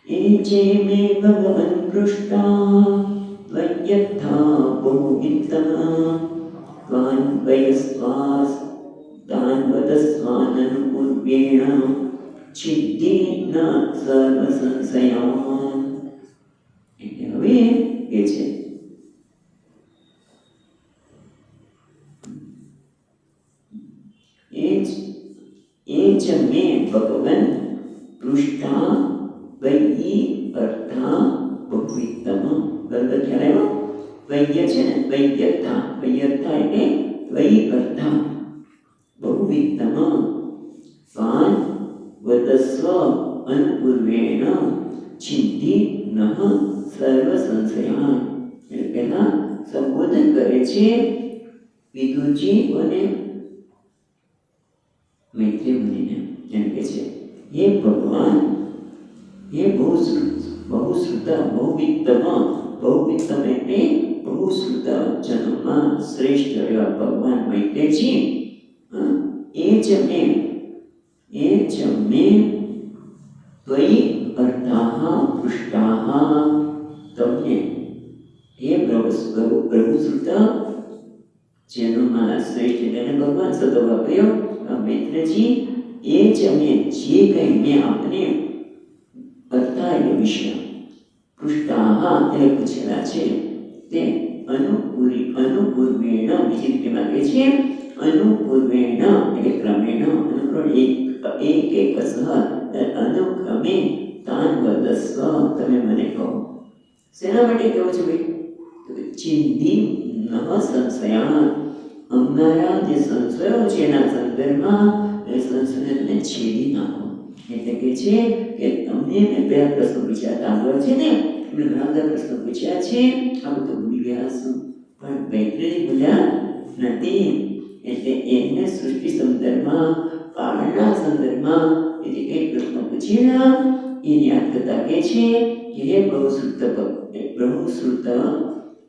એ જે મે ભગવન પૃષ્ટા વયથા ભોગિતમ ત્વાન વયસ્વાસ તાન વદસ્વાનનુપૂર્વેણ છિદ્દિન સર્વ સંશયાન. એટલે હવે કે છે એ જ મે ભગવન પૃષ્ઠા વૈ અર્થા બહુવિતમ. બરાબર ખ્યાલ આવ્યો? વૈય છે ને, વૈયર્થા, વૈયર્થા એટલે વૈ અર્થા બહુવિતમ સ્વાન વદસ્વ અનુપૂર્વેણ છિદ્ધિ નઃ સર્વ સંશયાન. એટલે પહેલા સંબોધન કરે છે વિદુરજી અને મૈત્રી મુનિને. એમ કે છે હે ભગવાન, હે બહુશ્રુત બહુવિત્તમ, બહુવિત્તમ એટલે બહુશ્રુત જન્મમાં શ્રેષ્ઠ એવા ભગવાન મૈત્રેયજી, એ જ મે ત્વયિ અર્થાઃ પૃષ્ટાઃ. તમને હે પ્રભુશ્રુત જેનોમાં શ્રેષ્ઠ તેને ભગવાન શબ્દ વાપર્યો મૈત્રજી. એ જ અમે જે કંઈ મેં આપને અર્થા એટલે વિષય, પૃષ્ટાઃ એટલે પૂછેલા છે તે અનુપૂર્વેણ, બીજી રીતે માગે છે અનુપૂર્વેણ એટલે ક્રમેણ, એક અનુક્રમે તાન વદસ્વ, તમે મને કહો. શેના માટે કહો છો ભાઈ? ચિંધી નઃ સંશયાન, અમારા જે સંશયો છે એના સંદર્ભમાં એ સંશયને છેદી નાખો. એટલે કે છે કે તમને મેં પહેલા પ્રશ્નો પૂછ્યા હતા, આગળ છે ને મેં ઘણા બધા પ્રશ્નો પૂછ્યા છે, આ બધું ભૂલી ગયા છું, પણ મૈત્રેયજી ભૂલ્યા નથી. એટલે એમને સૃષ્ટિ સંદર્ભમાં, કાળના સંદર્ભમાં એ જે કંઈ પ્રશ્નો પૂછ્યા એને યાદ કરતા કહે છે કે હે બહુશ્રુત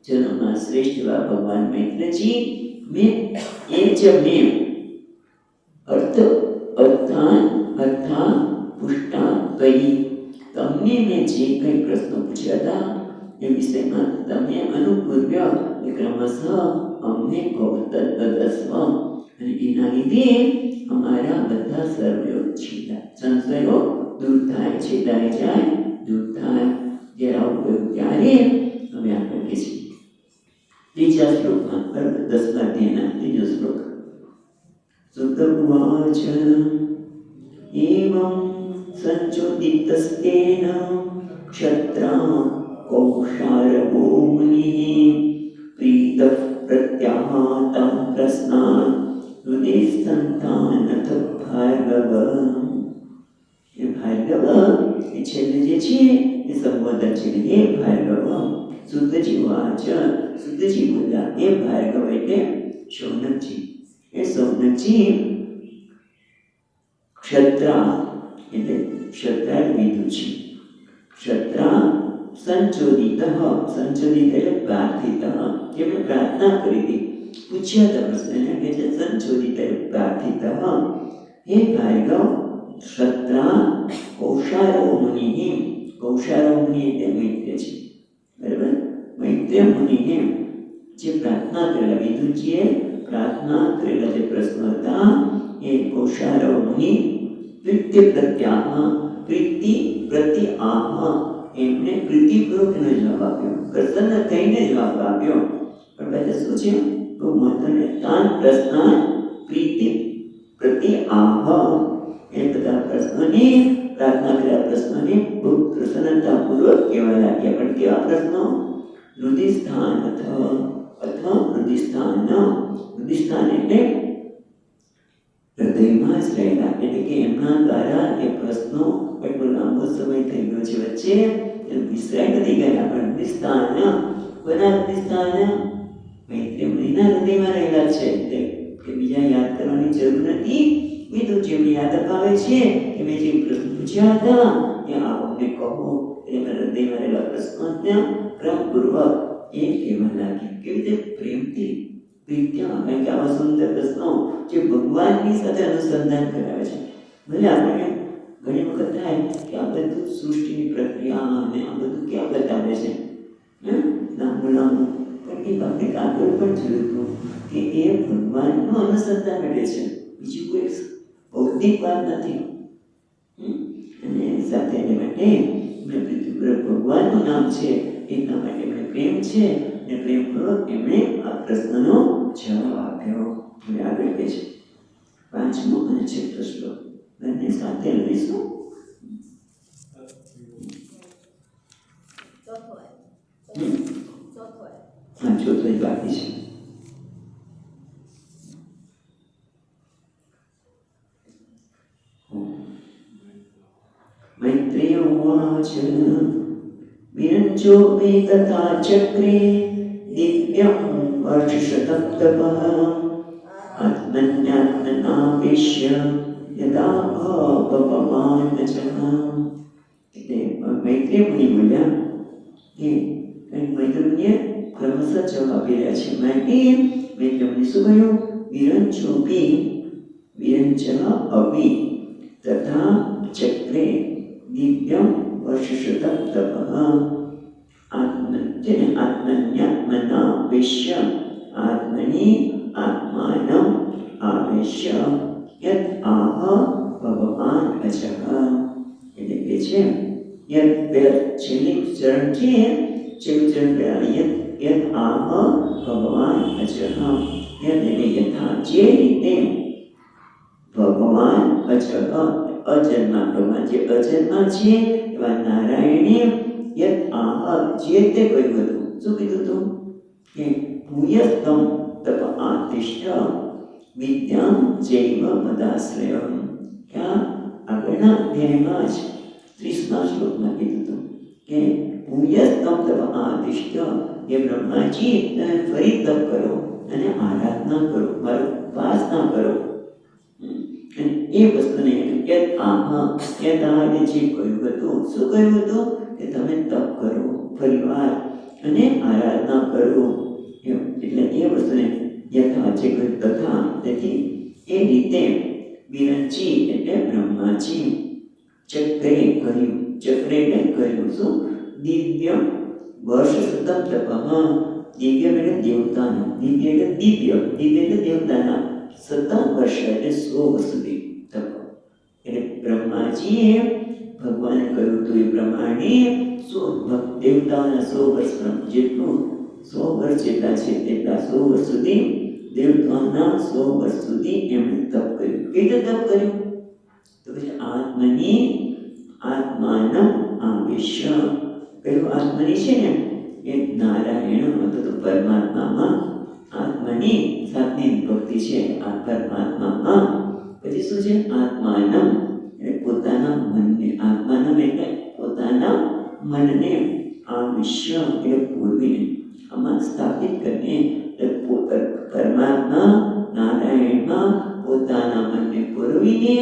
જન્મમાં શ્રેષ્ઠ એવા ભગવાન મૈત્રજી, મેં અર્થા પુષ્ટા ત્વયિ, તમને મેં જે કંઈ પ્રશ્નો પૂછ્યા હતા એ વિષયમાં તમે અનુપૂર્વ્ય ક્રમશઃ અમને તદસ્વ, અને એના લીધે અમારા બધા સંશયો દૂર થાય, છેદાઈ જાય, દૂર થાય. જ્યારે આવું કહ્યું ત્યારે અમે આપણે કહે છે ત્રીજા શ્લોકમાં, બરાબર 10મા અધ્યાયના ત્રીજો શ્લોક. સુત ઉવાચ એવં સંચોદિતસ્તેન ક્ષત્રા કૌશારવો મુનિः પ્રીતઃ પ્રત્યાહાતં પ્રશ્નાન હૃદયસ્થંતાનથ ભાર્ગવ. એ ભાર્ગવ એ છેલ્લે જે છે એ સંબોધન છે. હે ભાર્ગવ. સુતજી વાચ. સુતજી બોલ્યા, એ ભાર્ગવ એટલે શૌનકજી. એ શૌનકજી ક્ષત્રા એટલે ક્ષત્રાય વિદુષી. ક્ષત્રા સંચોદિત. સંચોદિત એટલે પ્રાર્થિત. જેમણે પ્રાર્થના કરી હતી, પૂછ્યા હતા પ્રશ્ન એટલે સંચોદિત એટલે પ્રાર્થિત. હે ભાર્ગવ, ક્ષત્રા કૌશારો મુનિ. કૌશારો મુનિ એટલે મૈત્ર્ય છે, બરાબર. મૈત્ર્ય મુનિને જે પ્રાર્થના કરેલા, વિદુજીએ પ્રાર્થના કરેલા જે પ્રશ્નો હતા એ કૌશારો મુનિ પ્રીતિ પ્રત્યાહ, પ્રીતિ પ્રત્યાહ, એમને પ્રીતિપૂર્વકનો જવાબ આપ્યો, પ્રસન્ન થઈને જવાબ આપ્યો. પણ બધા શું છે, બહુ મહત્વને તાન પ્રશ્ન પ્રીતિ પ્રત્યાહ, એ બધા પ્રશ્નોની પ્રાર્થના કરેલા પ્રશ્નોને બહુ પ્રસન્નતાપૂર્વક કહેવા લાગ્યા. પણ કેવા પ્રશ્નો? હૃદયસ્થાન અથવા હૃદયસ્થાન. હૃદયસ્થાન એટલે હૃદયમાં જ રહેલા, એટલે કે એમના દ્વારા એ પ્રશ્નો એટલો લાંબો સમય થઈ ગયો છે વચ્ચે, વિસરાઈ નથી ગયા. પણ હૃદયસ્થાન, કોના હૃદયસ્થાન? મૈત્રી મુનિના હૃદયમાં રહેલા છે. એટલે કે બીજા યાદ કરવાની જરૂર નથી. બીજું જેમને યાદ અપાવે છે કે મેં જે પ્રશ્ન પૂછ્યા હતા એ આપણને કહો, એટલે હૃદયમાં રહેલા પ્રશ્નો ક્રમપૂર્વક એ કહેવા લાગી. કેવી રીતે? પ્રેમથી, પ્રીત્યા. કારણ કે આવા સુંદર પ્રશ્નો જે ભગવાનની સાથે અનુસંધાન કરાવે છે. ભલે આપણે ઘણી વખત થાય કે આ બધું સૃષ્ટિની પ્રક્રિયા અને આ બધું ક્યાં બતાવે છે, લાંબુ લાંબુ, પણ એ આપણે આગળ પણ જોયું હતું કે એ ભગવાનનું અનુસંધાન કરે છે, બીજું કોઈ ભૌતિક વાત નથી. અને સાથે એને માટે એમણે પ્રીતિપૂર્વક ભગવાનનું નામ છે એટલા માટે એમણે પ્રેમ છે અને પ્રેમપૂર્વક એમણે આ પ્રશ્નનો જવાબ આપ્યો. હવે આગળ કહે છે 5મો અને 6મો શ્લોક બંને સાથે લઈશું. ચોથો જ બાકી છે. મૈત્રેય ઉવાચ વિરંચો મે તથા ચક્રે દિવ્યં વર્ષશતં તપઃ આત્મન્યાત્મનાવેશ્ય યદા અપમાન જઃ. એટલે મૈત્રેય મુનિ બોલ્યા કે મૈત્રેય મુનિએ ક્રમશઃ જવાબ આપી રહ્યા છે. માટે મૈત્રેય મુનિ શું કહ્યું? વિરંચોપી વિરંચ અપી તથા ચક્રે દિવ્યં વર્ષશતં તપઃ આત્મન્યાત્મનાવેશ્ય આત્મની આત્માનં આવેશ્ય યદ આહ ભગવાન અજઃ. એટલે કે છે યદ છેલ્લું ચરણ છે, છેલ્લું ચરણ યદ આહ ભગવાન અજઃ. યદ એટલે યથા, જે રીતે ભગવાન અજઃ અજન્મા, ભગવાન જે અજન્મા છે એવા નારાયણે યદ આહ જે તે કહ્યું હતું. શું કીધું હતું? કે ભૂયસ્તમ તપ આતિષ્ઠ વિદ્યામ જૈવ મદાશ્રયમ. ક્યાં? આગળના અધ્યાયમાં જ 30મા શ્લોકમાં કીધું હતું કે ભૂયસ્તમ તપ આતિષ્ઠ, એ બ્રહ્માજી તમે ફરી તપ કરો અને આરાધના કરો, મારો ઉપાસના કરો. અને એ વસ્તુને યદ આહ, યદ આહ જે કહ્યું હતું, શું કહ્યું હતું? કે તમે તપ કરો ફરીવાર અને આરાધના કરો. એટલે એ વસ્તુને યથા જે કહ્યું તથા, તેથી એ રીતે વિરંચી એટલે બ્રહ્માજી ચક્રે કર્યું, ચક્રે એટલે કર્યું શું? દિવ્ય વર્ષશતં તપઃ. દિવ્ય એટલે દેવતાનું, દિવ્ય એટલે દિવ્ય, દિવ્ય એટલે દેવતાના, સતત વર્ષ એટલે 100 વર્ષ સુધી તપ. એટલે બ્રહ્માજીએ ભગવાને કહ્યું હતું એ પ્રમાણે દેવતાઓના 100 વર્ષ જેટલું, 100 વર્ષ જેટલા છે તેટલા 100 વર્ષ સુધી દેવતાઓના 100 વર્ષ સુધી એમણે તપ કર્યું. કેવી રીતે તપ કર્યું? તો પછી આત્મની આત્માનં આવેશ્ય. પેલું આત્મની છે ને એ નારાયણ અથવા તો પરમાત્મામાં આત્માની સાતમી વિભક્તિ છે આ પરમાત્મામાં. પછી શું છે? આત્માનમ એટલે પોતાના મનને, આત્માનમ એટલે પોતાના મનને આવિશ્ય એટલે પૂર્વીને આમાં સ્થાપિત કરીને પરમાત્મા નારાયણમાં પોતાના મનને પૂરવીને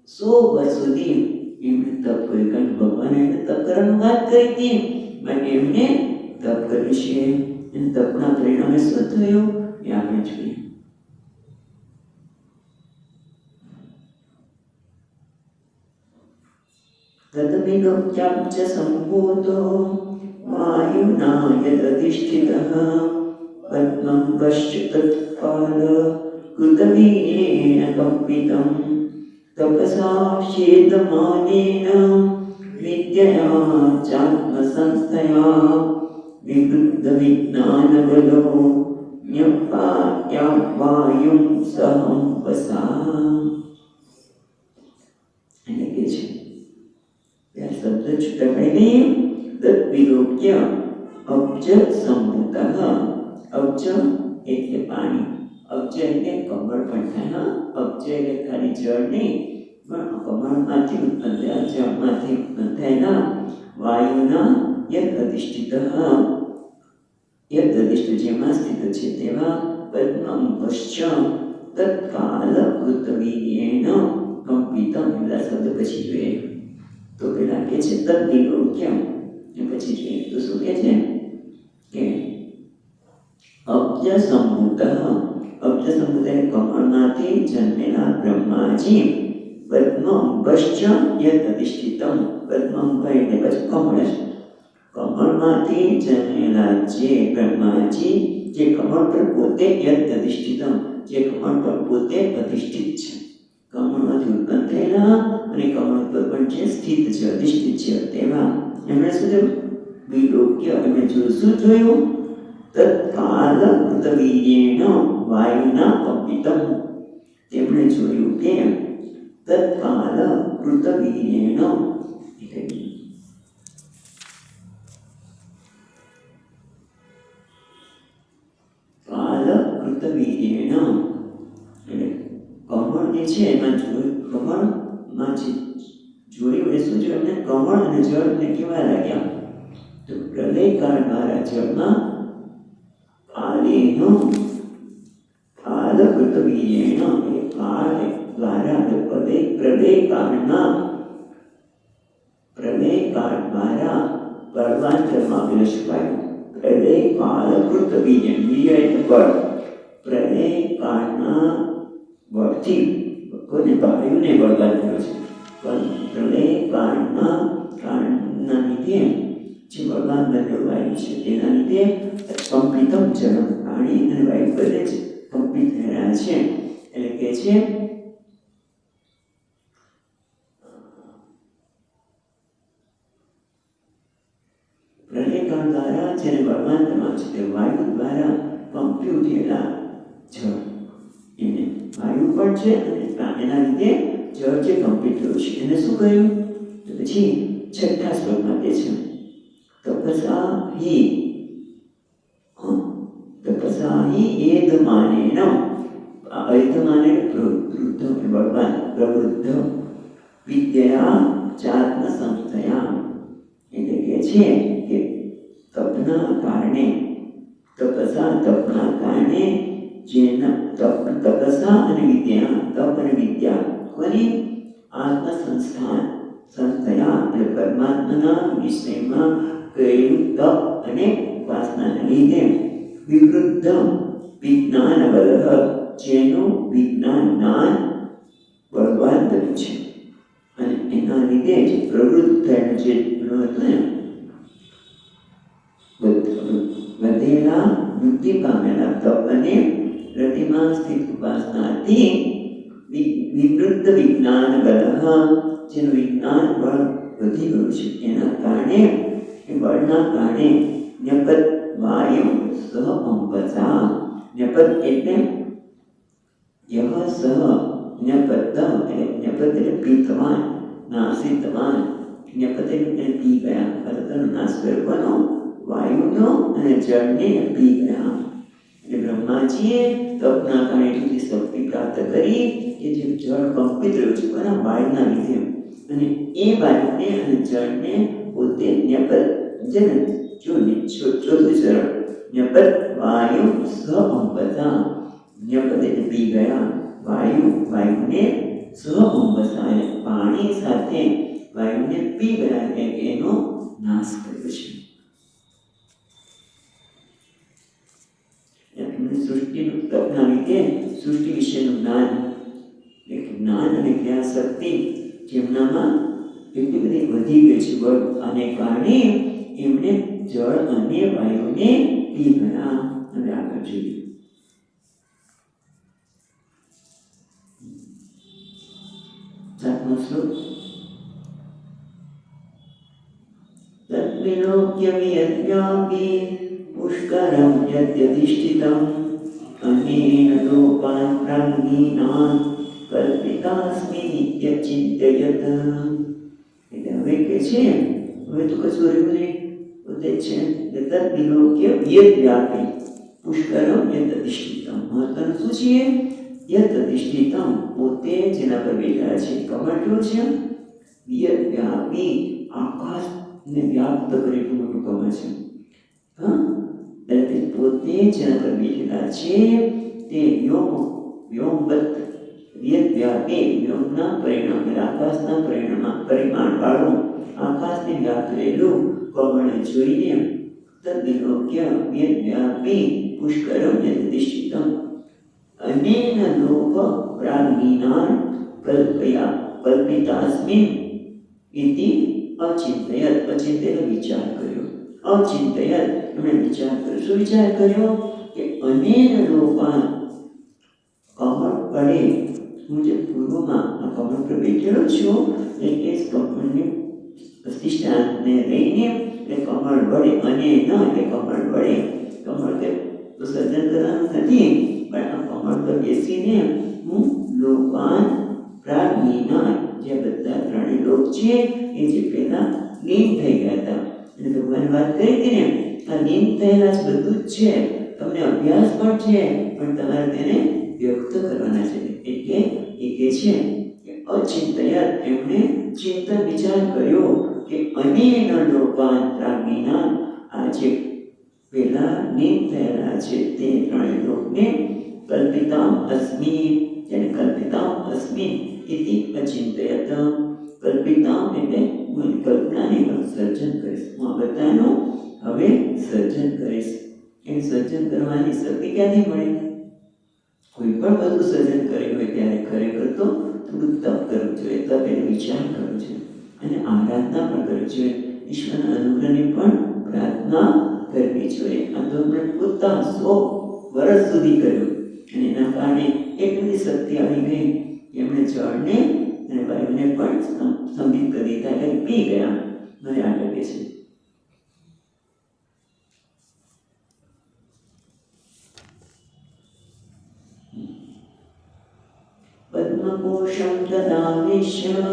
100 વર્ષ સુધી એમણે તપ કર્યું. કારણ ભગવાને એમને તપ કરવાની વાત કરી હતી, માટે એમને તપ કર્યું છે. અને તપના પરિણામે શું થયું એ આપણે જોઈએ. તદમિદોક્યાબ્જ સંભૂતો વાયુના યદધિષ્ઠિતઃ પદ્મં પશ્ચ તત્કાલ કૃતવીર્યેણ કંપિતં તપસા ક્ષેદમાનેન વિદ્યયા ચાત્મસંસ્થયા વિવૃદ્ધ વિજ્ઞાનબલો ન્યપાયા વાયું સહં વસા. એટલે કે છે શબ્દ છૂટા પડી તદ્વિલોક્ય અબ્જ સંભૂતઃ. અબ્જ એટલે પાણી, અબ્જ એટલે કમળ પણ થાય. અબ્જ એટલે ખાલી જળ નહીં, પણ કમળમાંથી ઉત્પન્ન થયા, જળમાંથી ઉત્પન્ન થયેલા વાયુના યદ અધિષ્ઠિત, યદ અધિષ્ઠિત જેમાં સ્થિત છે તેવા પદ્મં પશ્ચ તત્કાલ કૃતવીર્યેણ કંપિતં. બધા શબ્દ પછી જોઈએ તો પેલા કે છે તદ્વિલોક્ય, પછી જોઈએ તો શું કે છે કે અબ્જ સંભૂત. અબ્જ સંભૂત એટલે કમળમાંથી જન્મેલા બ્રહ્માજી પદ્મં પશ્ચ યદ અધિષ્ઠિતં. પદ્મં એટલે પછી કમળ છે, કમળમાંથી જન્મેલા જે બ્રહ્માજી જે કમળ પર પોતે યદ અધિષ્ઠિતં, જે કમળ પર પોતે અધિષ્ઠિત છે, કમળમાંથી ઉત્પન્ન થયેલા અને કમળ પર પણ જે સ્થિત છે, અધિષ્ઠિત છે તેવા એમણે શું જોયું? વિલોક્ય. એમણે જોયું. શું જોયું? તત્કાલ કૃતવીર્યેણ વાયુના કંપિતં. તેમણે જોયું કે તત્કાલ કૃતવીર્યેણ કાલ કૃતવીર્યેણ એટલે કમળ જે છે એમાં જોયું, કમળમાં જે જોયું એ શું જોયું? એમને કમળ અને જળને કેવા લાગ્યા? તો પ્રલયકાળ દ્વારા જળમાં કાલેનો કાલ કૃતવીર્યેણ એ કાળ દ્વારા પ્રલયકાળના પ્રલયકાળ દ્વારા પર્વાંતરમાં વિલસવાયું. પ્રલયકાળ કૃતવીર્યેણ, વીર્ય એટલે બળ, પ્રલયકાળના બળથી કોને? વાયુને બળવાન થયો છે. પણ પ્રલયકાળના લીધે જે બળવાન બનેલો વાયુ છે તેના લીધે કંપિતમ જળ, પાણી અને વાયુ બધે જ કંપિત થઈ રહ્યા છે. એટલે કે છે પ્રલયકાળ દ્વારા જેને બળવાન બનવા છે તે વાયુ દ્વારા કંપી ઉઠેલા જળ, એને વાયુ પણ છે અને એના લીધે જળ જે કંપિત થયું છે એને શું કહ્યું? તો પછી છઠ્ઠા શ્લોકમાં કહે છે તપસા હિ એદમાનેન. એદમાને પ્રવૃદ્ધ બળવાન, પ્રવૃદ્ધ વિદ્યા ચાત્મસંસ્થયા. એટલે કે છે કે તપના કારણે, તપસા તપના કારણે જેના તપસા અને વિદ્યા, તપ અને વિદ્યા કોની? આત્મસંસ્થાન સંસ્થયા એટલે પરમાત્માના વિષયમાં કરેલું તપ અને ઉપાસનાને લીધે વિવૃદ્ધ વિજ્ઞાન બલ, જેનું વિજ્ઞાન જ્ઞાન બળવાન બન્યું છે અને એના લીધે જે પ્રવૃત્ત થયેલું જે વધેલા વૃદ્ધિ પામેલા તપ અને રતિમાં સ્થિત ઉપાસનાથી વિવૃદ્ધ વિજ્ઞાન બલ, જેનું વિજ્ઞાન બળ વધી ગયું છે એના કારણે, એ બળના કારણે ન્યપત વાયુ સહ અંપસા. ન્યપત એટલે યહ સહ ન્યપત એટલે પીતવાન, નાસિતવાન. ન્યપત એટલે પી ગયા, પદાર્થનો નાશ કર્યો, વાયુનો અને જળને પી ગયા. એટલે બ્રહ્માજીએ તપના કારણે એટલી શક્તિ પ્રાપ્ત કરી કે જે જળ કંપિત રહ્યું છે કોના વાયુના લીધે, અને એ વાયુને અને જળને પોતે ચોથું ચરણ ન્યપત વાયુ સહ અંબતા, ન્યપત એટલે પી ગયા, વાયુને સહ અંબતા એટલે પાણી સાથે વાયુને પી ગયા, એટલે એનો નાશ કર્યો છે. સૃષ્ટિનું તપના લીધે સૃષ્ટિ વિશેનું જ્ઞાન અને જ્ઞાન શક્તિ જેમનામાં એટલી બધી વધી ગઈ છે બળ, અને કારણે એમણે જળ અને વાયુને પી ગયા. હવે આગળ જોઈએ. સાતમો શ્લોક. તદ્વિલોક્ય વિયદ્વ્યાપી પુષ્કરમ યદ્યધિષ્ઠિતમ અનેન લોકાન પ્રાજ્ઞિનાન કલ્પિતાસ્મિ નિત્યચિંતયત. એટલે હવે કે છે, હવે તો કશું રહ્યું નહીં, પોતે છે તદ્વિલોક્ય વિયદ્વ્યાપી પુષ્કરમ યદ્યધિષ્ઠિતમ. મહત્વનું શું છે? યદ્યધિષ્ઠિતમ, પોતે જેના પર બેઠા છે. કમળ કેવું છે? વિયદ્વ્યાપી, આકાશને વ્યાપ્ત કરે એટલું મોટું કમળ છે. એટલે પોતે જેના પર બેઠેલા છે તે વ્યોમવત વિયદ્વ્યાપી, વ્યોમના પરિણામ આકાશના પરિમાણ વાળું આકાશને વ્યાપ્ત રહેલું કમળ જોઈને તદ્વિલોક્ય વિયદ્વ્યાપી પુષ્કરમ યદ્યધિષ્ઠિતમ અનેન લોક પ્રાજ્ઞિનાન કલ્પિતાસ્મિન ઇતિ અચિંતયત. અચિંતયનો વિચાર કર્યો. અચિંતયત એમણે વિચાર કર્યો. શું વિચાર કર્યો? કે અનેન લોકાન, કમળ પડે, હું જે પૂર્વમાં આ કમળ પર બેઠેલો છું એટલે કમળની અધિષ્ઠાનને લઈને એટલે કમળ વડે, અને ન એટલે કમળ વડે, કમળ કે સર્જન કરવાનું નથી, પણ આ કમળ પર બેસીને હું લોકાન પ્રાજ્ઞિનાન, જે બધા પ્રાણી લોક છે એ જે પહેલા લીન થઈ ગયા હતા, અને ભગવાન વાત કરી હતી ને, આ લીન થયેલા જ બધું જ છે, તમને અભ્યાસ પણ છે, પણ તમારે તેને વ્યક્ત કરવાના છે. એટલે એ કહે છે કે અચિંતયત, એમણે ચિંતન વિચાર કર્યો કે અનેન લોકાન પ્રાજ્ઞિનાન, આ જે પહેલા લીન થયેલા છે તે ત્રણેય લોકને કલ્પિતામ અસ્મિ, જેને કલ્પિતામ અસ્મિ ઇતિ અચિંતયત. કલ્પિતામ એટલે હું કલ્પનાને સર્જન કરીશ, હું આ બધાનું હવે સર્જન કરીશ. એ સર્જન કરવાની શક્તિ ક્યાંથી મળે? કોઈ પણ વસ્તુ સર્જન કરી હોય ત્યારે ખરેખર તો થોડું તપ કરવું જોઈએ, તપ એટલે વિચાર કરવો જોઈએ, અને આરાધના પણ કરવી જોઈએ, ઈશ્વરના અનુગ્રહની પણ પ્રાર્થના કરવી જોઈએ. આ તો આપણે પોતા 100 વર્ષ સુધી કર્યું, અને એના કારણે એટલી બધી શક્તિ આવી ગઈ કે એમણે જળને અને વાયુને પણ સંબિત કરી દીધા, એટલે પી ગયા. મને આગળ કહે છે પદ્મકોશમ તદાવિશ્ય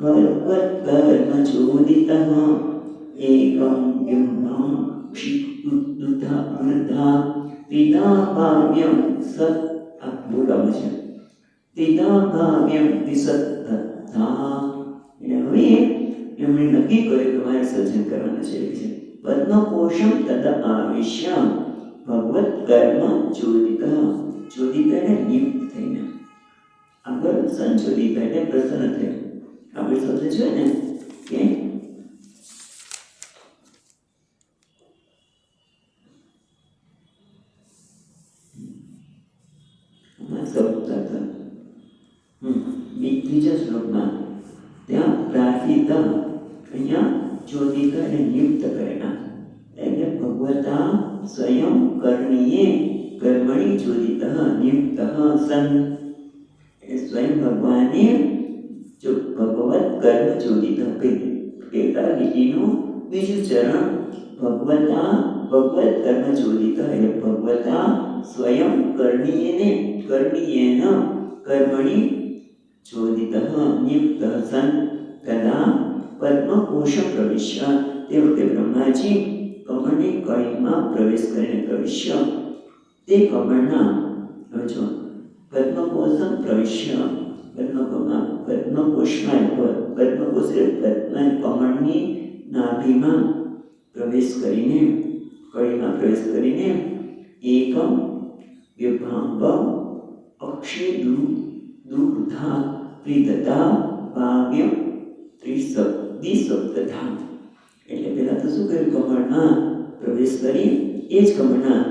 ભગવત્કર્મચોદિતઃ એકં વ્યુમ્નાં ક્ષિપ્તુતઃ વૃદ્ધા પિતા ભાવ્યં સત. આ બોલવાનું છે. પિતા ભાવ્યં વિસત્તથા. હવે એમણે નક્કી કર્યું કે મારે સર્જન કરવાના છે. પદ્મકોશમ તદાવિશ્ય ભગવત કર્મ ચોદિતઃ. ચોદિત એટલે નિયુક્ત થઈને, આગળ સંચોદિત એટલે પ્રસન્ન થયું. આપણે શબ્દ છે ને કે બીજા શ્લોકમાં ત્યાં પ્રાર્થિત, અહીંયા ચોદિત એટલે નિયુક્ત કરેલા, એટલે ભગવતા સ્વયં કર્ણીએ કર્મણી ચોદિત નિયુક્ત સન. સ્વયં ભગવાને જો ભગવત કર્મ ચોદિત, પેલા લીટીનું બીજું ચરણ ભગવતા ભગવત કર્મ ચોદિત, એટલે ભગવતા સ્વયં કર્ણીયેન કર્મણી ચોદિત નિયુક્ત સન કદા પદ્મકોશમ પ્રવિશ્ય. તે વખતે બ્રહ્માજી કમળની કળીમાં પ્રવેશ કરીને પ્રવિશ્ય, તે કમળના હવે જો પદ્મકોશમ પ્રવિશ્ય પદ્મકોશમાં કમળની નાભીમાં પ્રવેશ કરીને કળીમાં પ્રવેશ કરીને એકમ વ્યભાંગ અક્ષય દુર્ધા પ્રિદતા ભાવ્ય ત્રિસપ્તધા. એટલે પહેલા તો શું કર્યું, કમળમાં પ્રવેશ કરી એ જ કમળના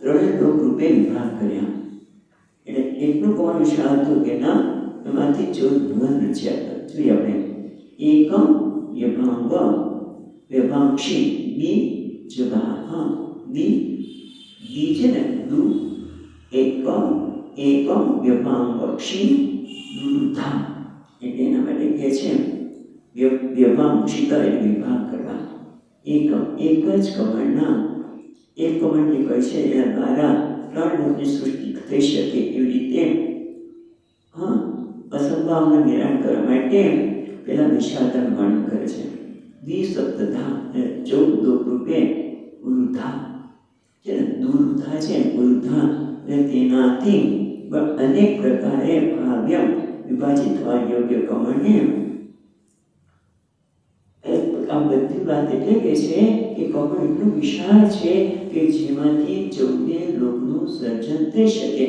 3 લોક રૂપે વિભાગ કર્યા. એટલે એટલું કમળ વિશાળ હતું કે ના એમાંથી 14 ભુવન રચ્યા. જોઈએ આપણે એકમ વ્યભાંક્ષી બી જગા દી છે ને દુ એકમ વ્યભાંક્ષી દુર્ધા. એટલે એના માટે કહે છે વ્યભાંક્ષિતા એટલે વિભાગ કરવા. એકમ એક જ કમળના એક કમળની કહે છે એના દ્વારા 3 લોકની સૃષ્ટિ થઈ શકે એવી રીતે અસંભાવના નિરાણ કરવા માટે પેલા વિશાળતાનું વર્ણન કરે છે. દ્વિસપ્તધા 14 લોક રૂપે ઉરુધા છે, દુર્ધા છે ઉરુધા, અને તેનાથી અનેક પ્રકારે ભાવ્ય વિભાજિત થવા યોગ્ય કમળને. આ બધી વાત એટલે કે છે કે કમળ એટલું વિશાળ છે કે જેમાંથી 14 લોકનું સર્જન થઈ શકે.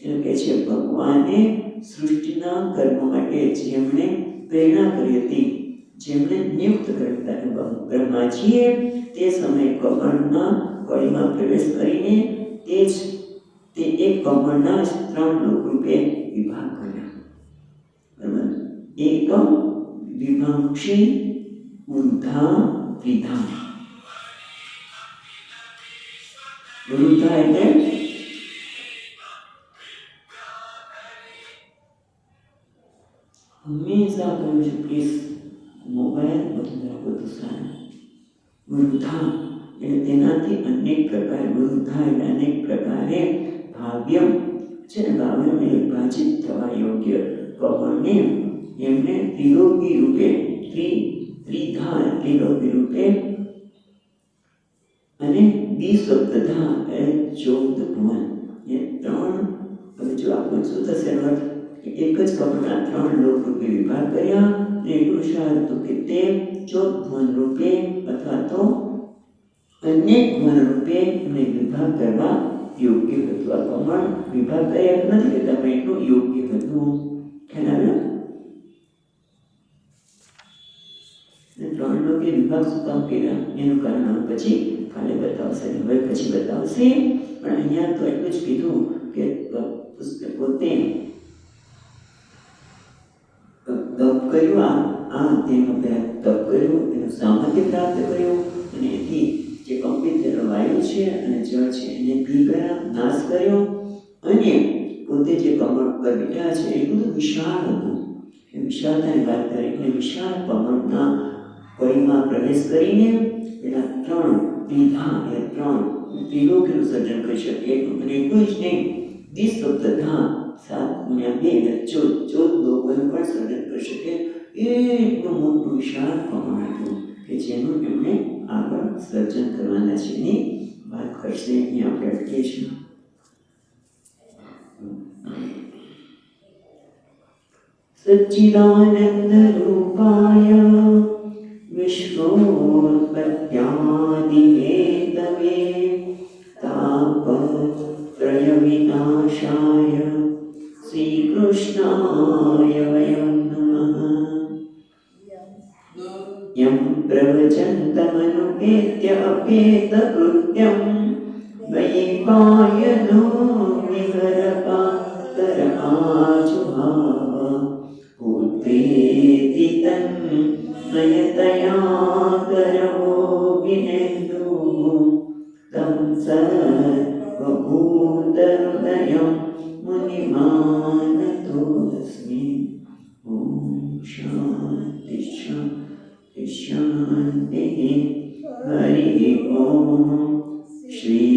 એટલે કે છે ભગવાને સૃષ્ટિના કર્મ માટે જેમણે પ્રેરણા કરી હતી, જેમણે નિયુક્ત કર્યા હતા બ્રહ્માજીએ, તે સમયે કમળના કળીમાં પ્રવેશ કરીને તે એક કમળના 3 લોક રૂપે વિભાગ કર્યા. બરાબર. એકમ વિભાંક્ષી ઉર્ધા વિધાન. ઉર્ધા એટલે હંમેશા કહ્યું છે પ્લીઝ મોબાઈલ બંધ રાખો તો સારું. વૃદ્ધા એટલે તેનાથી અનેક પ્રકાર, વૃદ્ધા એટલે અનેક પ્રકારે ભાવ્ય છે ને, ભાવ્ય વિભાજિત થવા યોગ્ય કમળને એમને ત્રિલોકી રૂપે ત્રિલોકી રૂપે અને દ્વિસપ્તધા એટલે 14 ભુવન. એ 3 હવે જો આપણું શું થશે અર્થ, એક જ કમળના 3 લોક રૂપે વિભાગ કર્યા. એટલું સારું હતું કે તે 14 ભુવન રૂપે અથવા તો અનેક ભુવન રૂપે એમને વિભાગ કરવા યોગ્ય હતું. આ કમળ વિભાગ કર્યા નથી કહેતા, પણ એટલું યોગ્ય હતું. ખ્યાલ આવ્યો? 3 લોકે વિભાગ શું કામ કર્યા એનું કારણ પછી કાલે બતાવશે, હવે પછી બતાવશે. પણ અહીંયા તો એટલું જ કીધું કે પોતે તપ કર્યું, તેમાં પહેલાં તપ કર્યું, એનું સામર્થ્ય પ્રાપ્ત કર્યું, અને એથી જે કંપિત થયેલો વાયુ છે અને જળ છે એને પી ગયા, નાશ કર્યો, અને પોતે જે કમળ પર બેઠા છે એ બધું વિશાળ હતું. એ વિશાળતાની વાત કરી એટલે વિશાળ કમળના કળીમાં પ્રવેશ કરીને પેલા 3 વિધા એ 3 ત્રિલોકીનું સર્જન કરી શકે. અને એટલું જ નહીં, દ્વિસપ્તધા 7 × 2 એટલે 14 લોકોનું પણ સર્જન કરી શકે. એટલું મોટું વિશાળ કમળ હતું કે જેનું એમણે આગળ સર્જન કરવાના છે એની વાત કરશે. અહીંયા આપણે અટકીએ છીએ. સચ્ચિદાનંદ રૂપાય વિશ્વોત્પત્યાદિહેતવે તાપત્રય વિનાશાય શ્રીકૃષ્ણાય વયં નમઃ. યં પ્રવચन्तમનુપેત્ય અપેતકૃત્યં વૈપાયનો વિહરકાતર આજુહાવ પુત્રેતિ તન્મયતયા કરવો વિનેन्दુઃ तं સર્વભૂતહૃદયં મુનિમાનતોऽસ્મિ. ઓમ શાંતિ શાંતિ શાંતિ. હરિ ઓમ. શ્રી